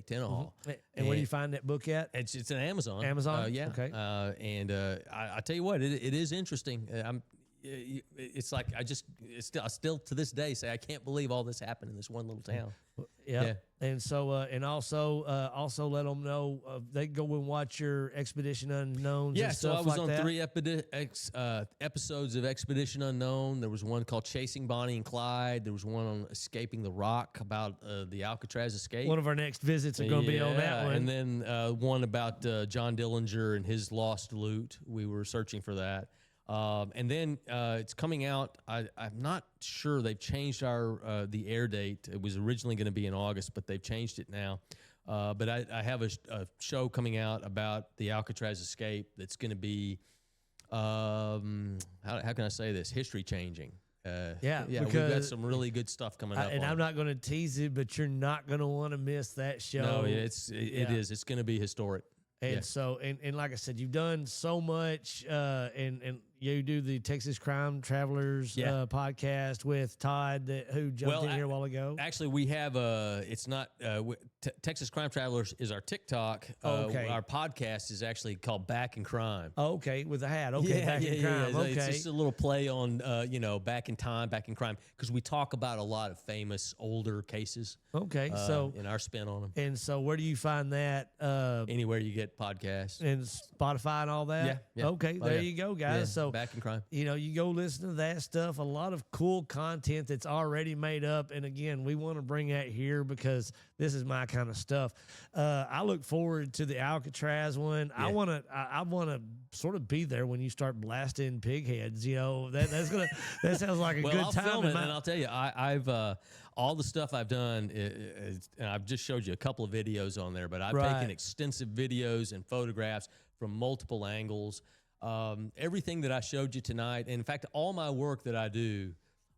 Tenahaw. and where do you find that book at? It's an Amazon. Amazon? Yeah. Okay. I tell you what, it is interesting. It's like I still to this day say I can't believe all this happened in this one little town. Yeah. And so, and also let them know they can go and watch your Expedition Unknowns. Yeah, and so stuff I was like on that. 3 episodes of Expedition Unknown. There was one called Chasing Bonnie and Clyde. There was one on Escaping the Rock about the Alcatraz escape. One of our next visits are going to be on that one. And then one about John Dillinger and his lost loot. We were searching for that. And then it's coming out. I'm not sure they've changed the air date. It was originally going to be in August, but they've changed it now. But I have a show coming out about the Alcatraz escape that's going to be how can I say this? History changing. Yeah, we've got some really good stuff coming up. And I'm not going to tease it, but you're not going to want to miss that show. No, it is. It's going to be historic. And so, and like I said, you've done so much, and you do the Texas Crime Travelers podcast with Todd, who jumped in here a while ago. Actually, we have it's not Texas Crime Travelers is our TikTok. Okay. Our podcast is actually called Back in Crime. Okay, with a hat. Okay, Back in Crime. Okay, it's just a little play on Back in Time, Back in Crime, because we talk about a lot of famous older cases. Okay, so in our spin on them. And so, where do you find that? Anywhere you get podcasts and Spotify and all that. Yeah. Okay, there you go, guys. Yeah, so Back in Crime. You go listen to that stuff. A lot of cool content that's already made up. And again, we want to bring that here because this is my kind of stuff. I look forward to the Alcatraz one. Yeah. I want to sort of be there when you start blasting pig heads. That sounds like a good I'll time. Film it, and I'll tell you, I've all the stuff I've done, and I've just showed you a couple of videos on there, but I've taken extensive videos and photographs from multiple angles. Everything that I showed you tonight, and in fact, all my work that I do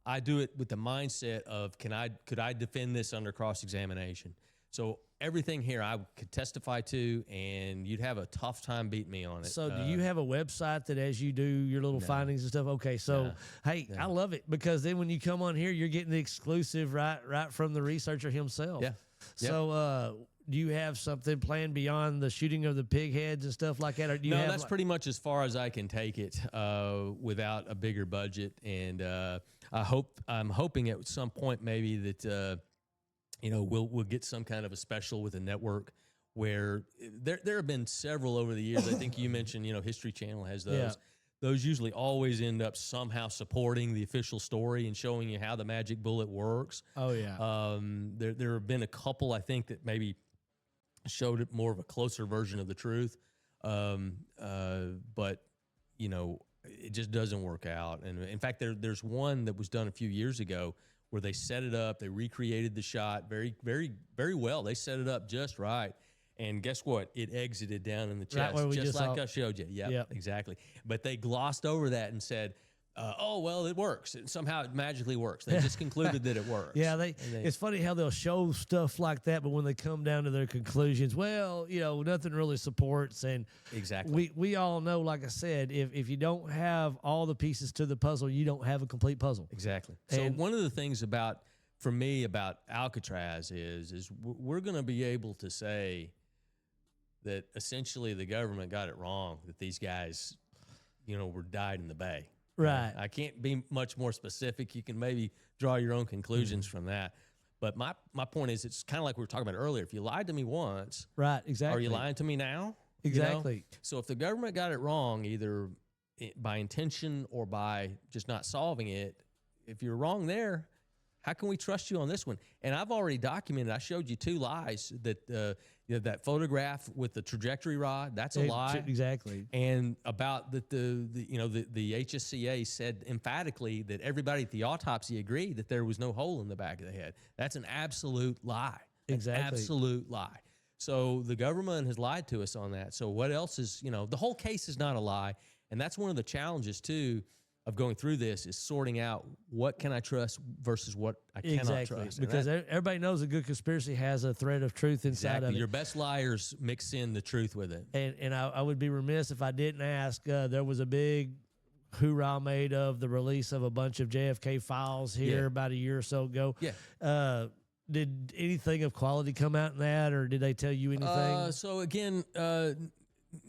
it with the mindset of could I defend this under cross-examination? So everything here I could testify to, and you'd have a tough time beating me on it. So do you have a website that as you do your little findings and stuff? Okay, so hey, I love it because then when you come on here, you're getting the exclusive right from the researcher himself. Yeah. So do you have something planned beyond the shooting of the pig heads and stuff like that? Or do you that's pretty much as far as I can take it without a bigger budget. And I'm hoping at some point maybe that we'll get some kind of a special with a network where there have been several over the years. I think you mentioned History Channel has those. Yeah. Those usually always end up somehow supporting the official story and showing you how the magic bullet works. Oh yeah. There have been a couple I think that maybe showed it more of a closer version of the truth. But it just doesn't work out. And in fact, there's one that was done a few years ago where they set it up, they recreated the shot very, very, very well. They set it up just right. And guess what? It exited down in the chest, just like I showed you. Yep, exactly. But they glossed over that and said, oh, well, it works. And somehow it magically works. They just concluded that it works. Yeah, it's funny how they'll show stuff like that, but when they come down to their conclusions, well, nothing really supports. And exactly, we all know, like I said, if you don't have all the pieces to the puzzle, you don't have a complete puzzle. Exactly. So one of the things for me about Alcatraz is we're going to be able to say that essentially the government got it wrong, that these guys, were died in the bay. Right. I can't be much more specific. You can maybe draw your own conclusions from that. But my point is, it's kind of like we were talking about earlier. If you lied to me once, right, exactly. Are you lying to me now? Exactly. So if the government got it wrong, either by intention or by just not solving it, if you're wrong there, how can we trust you on this one? And I've already documented. I showed you 2 lies that that photograph with the trajectory rod. That's a lie. Exactly. And about that the HSCA said emphatically that everybody at the autopsy agreed that there was no hole in the back of the head. That's an absolute lie. Exactly. An absolute lie. So the government has lied to us on that. So what else is the whole case is not a lie, and that's one of the challenges too. of going through this is sorting out what can I trust versus what I cannot trust. Because everybody knows a good conspiracy has a thread of truth inside of it. Your best liars mix in the truth with it. And I would be remiss if I didn't ask. There was a big hoorah made of the release of a bunch of JFK files here about a year or so ago. Yeah. Did anything of quality come out in that, or did they tell you anything? So again,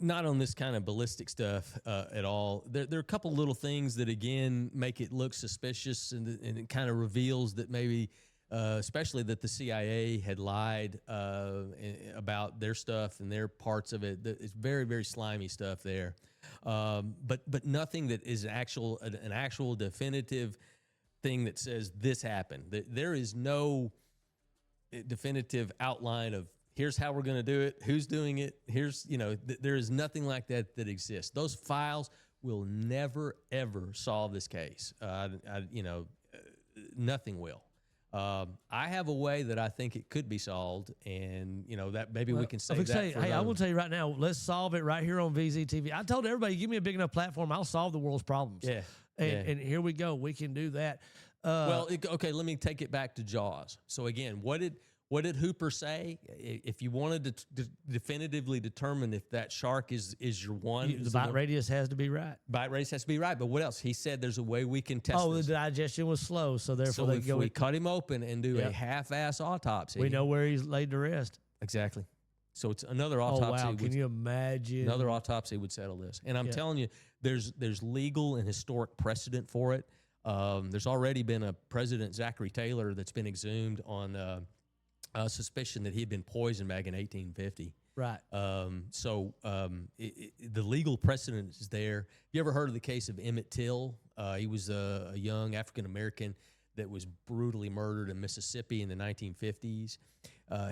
not on this kind of ballistic stuff at all. There are a couple little things that, again, make it look suspicious, and it kind of reveals that maybe, especially that the CIA had lied about their stuff and their parts of it. It's very, very slimy stuff there. But nothing that is an actual definitive thing that says this happened. There is no definitive outline of here's how we're going to do it, who's doing it, here's, there is nothing like that exists. Those files will never, ever solve this case. Nothing will. I have a way that I think it could be solved, and, that maybe we can save that for I will tell you right now, let's solve it right here on VZTV. I told everybody, give me a big enough platform, I'll solve the world's problems. Yeah. And here we go. We can do that. Okay, let me take it back to Jaws. So again, what did Hooper say? If you wanted to definitively determine if that shark is your one, the bite radius has to be right. Bite radius has to be right. But what else? He said there's a way we can test. The digestion was slow, so therefore we cut him open and do a half-ass autopsy. We know where he's laid to rest. Exactly. So it's another autopsy. Oh wow! Can you imagine? Another autopsy would settle this. And I'm telling you, there's legal and historic precedent for it. There's already been a President Zachary Taylor that's been exhumed on suspicion that he had been poisoned back in 1850. Right. The legal precedent is there. You ever heard of the case of Emmett Till? He was a young African-American that was brutally murdered in Mississippi in the 1950s.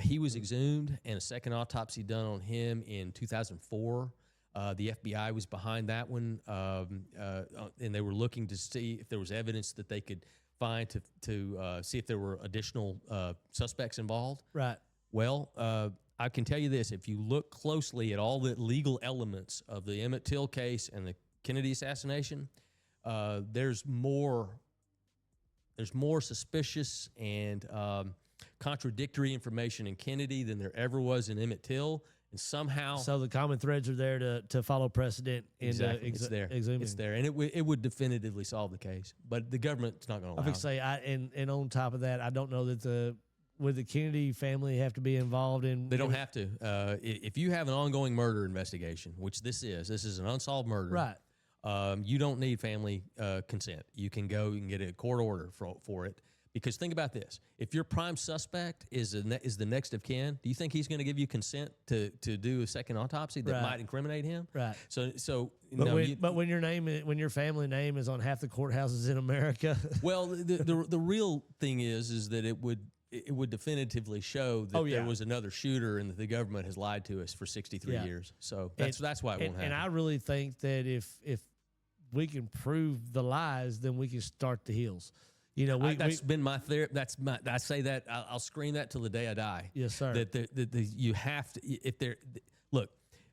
He was exhumed, and a second autopsy done on him in 2004. The FBI was behind that one, and they were looking to see if there was evidence that they could find to see if there were additional suspects involved. Right. Well, I can tell you this: if you look closely at all the legal elements of the Emmett Till case and the Kennedy assassination, there's more suspicious and contradictory information in Kennedy than there ever was in Emmett Till. And somehow, so the common threads are there to follow precedent. Exactly, it's there. Exhuming. It's there, and it would definitively solve the case. But the government's not going to allow it. And on top of that, I don't know that would the Kennedy family have to be involved in? They don't have to. If you have an ongoing murder investigation, which this is an unsolved murder, right? You don't need family consent. You can get a court order for it. Because think about this: if your prime suspect is the next of kin, do you think he's going to give you consent to do a second autopsy that might incriminate him? Right. But when your family name is on half the courthouses in America, well, the real thing is that it would definitively show that there was another shooter and that the government has lied to us for 63 years. So that's why it won't happen. And I really think that if we can prove the lies, then we can start the heels. That's been my theory. I say that I'll scream that till the day I die. Yes, sir. That you have to. Look,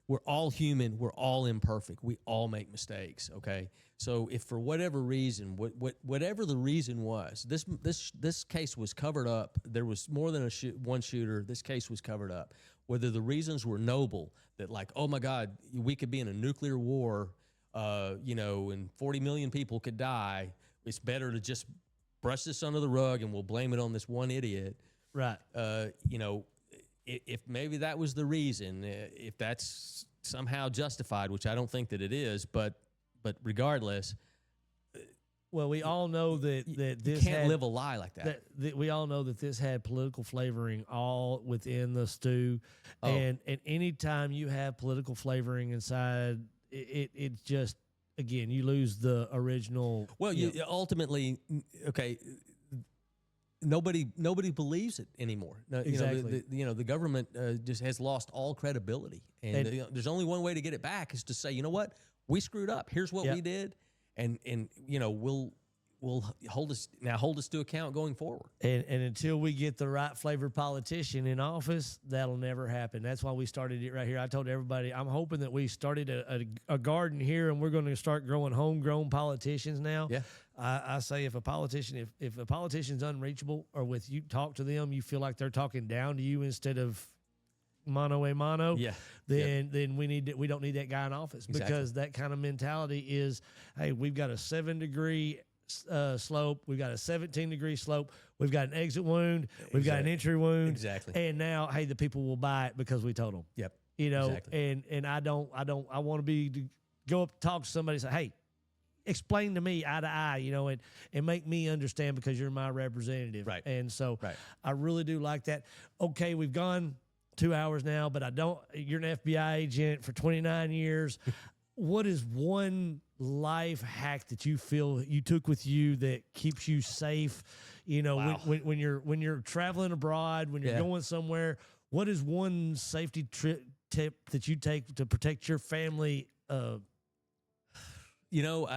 we're all human. We're all imperfect. We all make mistakes. Okay. So if for whatever reason, whatever the reason was, this case was covered up. There was more than one shooter. This case was covered up. Whether the reasons were noble, that like, oh my God, we could be in a nuclear war, and 40 million people could die. It's better to just brush this under the rug and we'll blame it on this one idiot. Right. If maybe that was the reason, if that's somehow justified, which I don't think that it is, but regardless. Well, we all know that this you can't live a lie like that. We all know that this had political flavoring all within the stew. Oh. And anytime you have political flavoring inside, it just, again, you lose the original. Well, ultimately, okay, nobody believes it anymore. Exactly. The government just has lost all credibility, and there's only one way to get it back is to say, you know what, we screwed up. Here's what we did, and will hold us to account going forward. And until we get the right flavored politician in office, that'll never happen. That's why we started it right here. I told everybody, I'm hoping that we started a garden here, and we're going to start growing homegrown politicians now. Yeah. I say if a politician's unreachable, or with you talk to them, you feel like they're talking down to you instead of mano a mano, then we don't need that guy in office. Exactly. Because that kind of mentality is, hey, we've got a 7-degree slope, we've got a 17-degree slope, we've got an exit wound, we've got an entry wound, and now, hey, the people will buy it because we told them. Yep. You know, and I want to go up, talk to somebody, and say, hey, explain to me eye to eye, you know, and make me understand because you're my representative. Right. And so I really do like that. Okay, we've gone 2 hours now, but you're an FBI agent for 29 years. What is one life hack that you feel you took with you that keeps you safe? You know, when you're traveling abroad, when you're going somewhere, what is one safety tip that you take to protect your family? You know,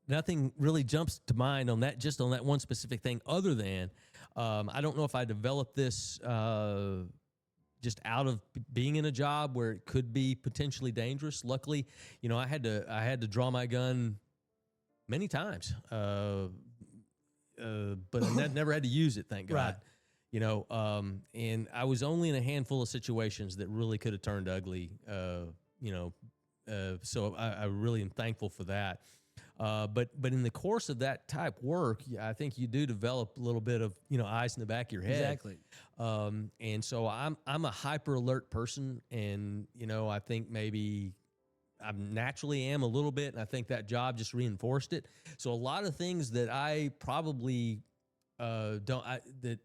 nothing really jumps to mind on that, just on that one specific thing, other than I don't know if I developed this just out of being in a job where it could be potentially dangerous. Luckily, you know, I had to draw my gun many times, but I never had to use it, thank God. Right. You know, and I was only in a handful of situations that really could have turned ugly. You know, so I really am thankful for that. But in the course of that type work, I think you do develop a little bit of, you know, eyes in the back of your head. Exactly. And so I'm a hyper alert person, and you know, I think maybe I naturally am a little bit, and I think that job just reinforced it. So a lot of things that I probably that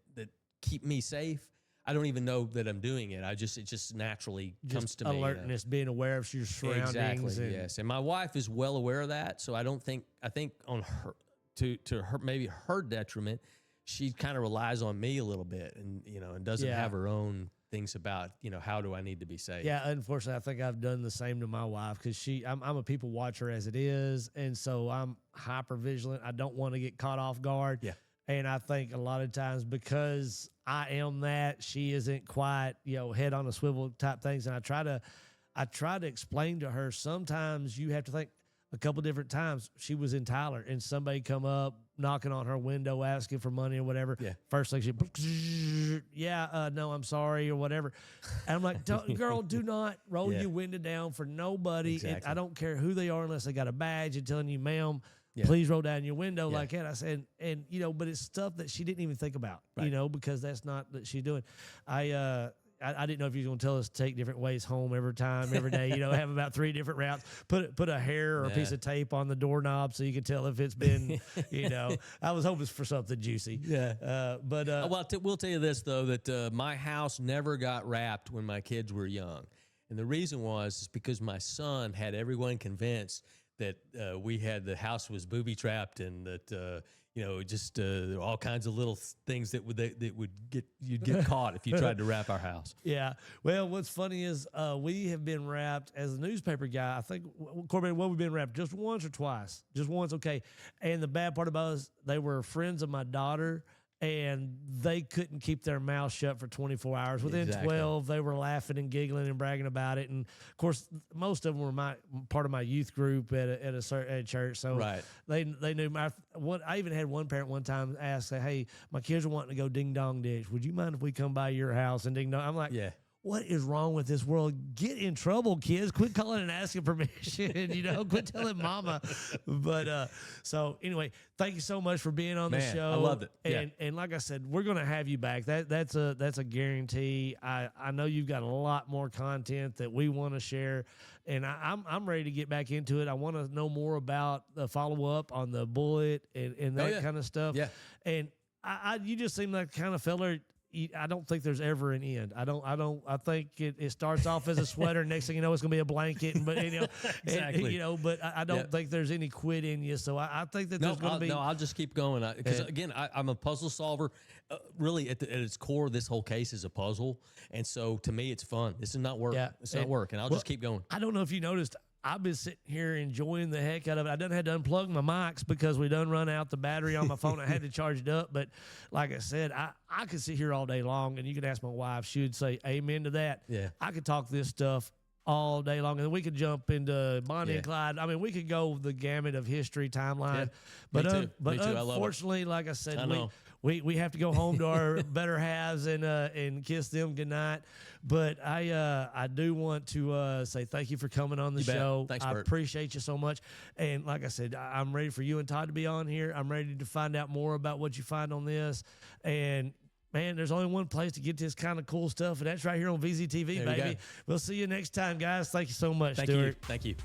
keep me safe, I don't even know that I'm doing it. It just naturally comes to me. Alertness, being aware of your surroundings. Exactly. Yes, and my wife is well aware of that. So I think on her to her, maybe her detriment, she kind of relies on me a little bit, and you know, and doesn't have her own things about, you know, how do I need to be safe. Yeah, unfortunately, I think I've done the same to my wife because I'm a people watcher as it is, and so I'm hyper vigilant. I don't want to get caught off guard. Yeah. And I think a lot of times because I am that, she isn't quite, you know, head on a swivel type things. And I try to explain to her, sometimes you have to think a couple different times. She was in Tyler and somebody come up knocking on her window asking for money or whatever. Yeah. First thing she, no, I'm sorry or whatever. And I'm like, girl, do not roll your window down for nobody. Exactly. I don't care who they are unless they got a badge and telling you, ma'am, yeah. please roll down your window like that. I said, and you know, but it's stuff that she didn't even think about, you know, because that's not that she's doing. I didn't know if you were going to tell us to take different ways home every day, you know, have about 3 different routes, put a hair or a piece of tape on the doorknob so you can tell if it's been, you know, I was hoping for something juicy. Yeah. Well, we'll tell you this though, that my house never got wrapped when my kids were young. And the reason was because my son had everyone convinced that the house was booby trapped, and that you know, just all kinds of little things that you'd get caught if you tried to wrap our house. Yeah. Well, what's funny is we have been wrapped as a newspaper guy. I think, Corbin, what we've been wrapped just once or twice? Just once, okay. And the bad part about us, they were friends of my daughter, and they couldn't keep their mouth shut for 24 hours. Within 12, they were laughing and giggling and bragging about it. And of course, most of them were part of my youth group at a church. So they knew I even had one parent one time ask, say, hey, my kids are wanting to go ding dong ditch. Would you mind if we come by your house and ding dong? I'm like, what is wrong with this world? Get in trouble, kids. Quit calling and asking permission. You know, quit telling mama. But so anyway, thank you so much for being on the show. I loved it. And like I said, we're gonna have you back. That's a guarantee. I know you've got a lot more content that we want to share, and I'm ready to get back into it. I want to know more about the follow up on the bullet and that kind of stuff. Yeah. And you just seem like the kind of fella. I don't think there's ever an end. I think it starts off as a sweater. Next thing you know, it's going to be a blanket. But you know, exactly. But I don't think there's any quit in you. So I think that there's going to be. No, I'll just keep going. Because again, I'm a puzzle solver. Really, at its core, this whole case is a puzzle. And so to me, it's fun. This is not work. Yeah. It's not work. And I'll just keep going. I don't know if you noticed, I've been sitting here enjoying the heck out of it. I done had to unplug my mics because we done run out the battery on my phone. I had to charge it up. But like I said, I could sit here all day long, and you can ask my wife. She would say amen to that. Yeah. I could talk this stuff all day long, and we could jump into Bonnie and Clyde. I mean, we could go the gamut of history timeline. Yeah. But Me too. unfortunately, like I said, I know. we have to go home to our better halves and kiss them goodnight. But I do want to say thank you for coming on the show. Thanks, I Bert. appreciate you so much. And like I said, I'm ready for you and Todd to be on here. I'm ready to find out more about what you find on this. And man, there's only one place to get this kind of cool stuff, and that's right here on VZTV, baby. We'll see you next time, guys. Thank you so much, Stewart. Thank you.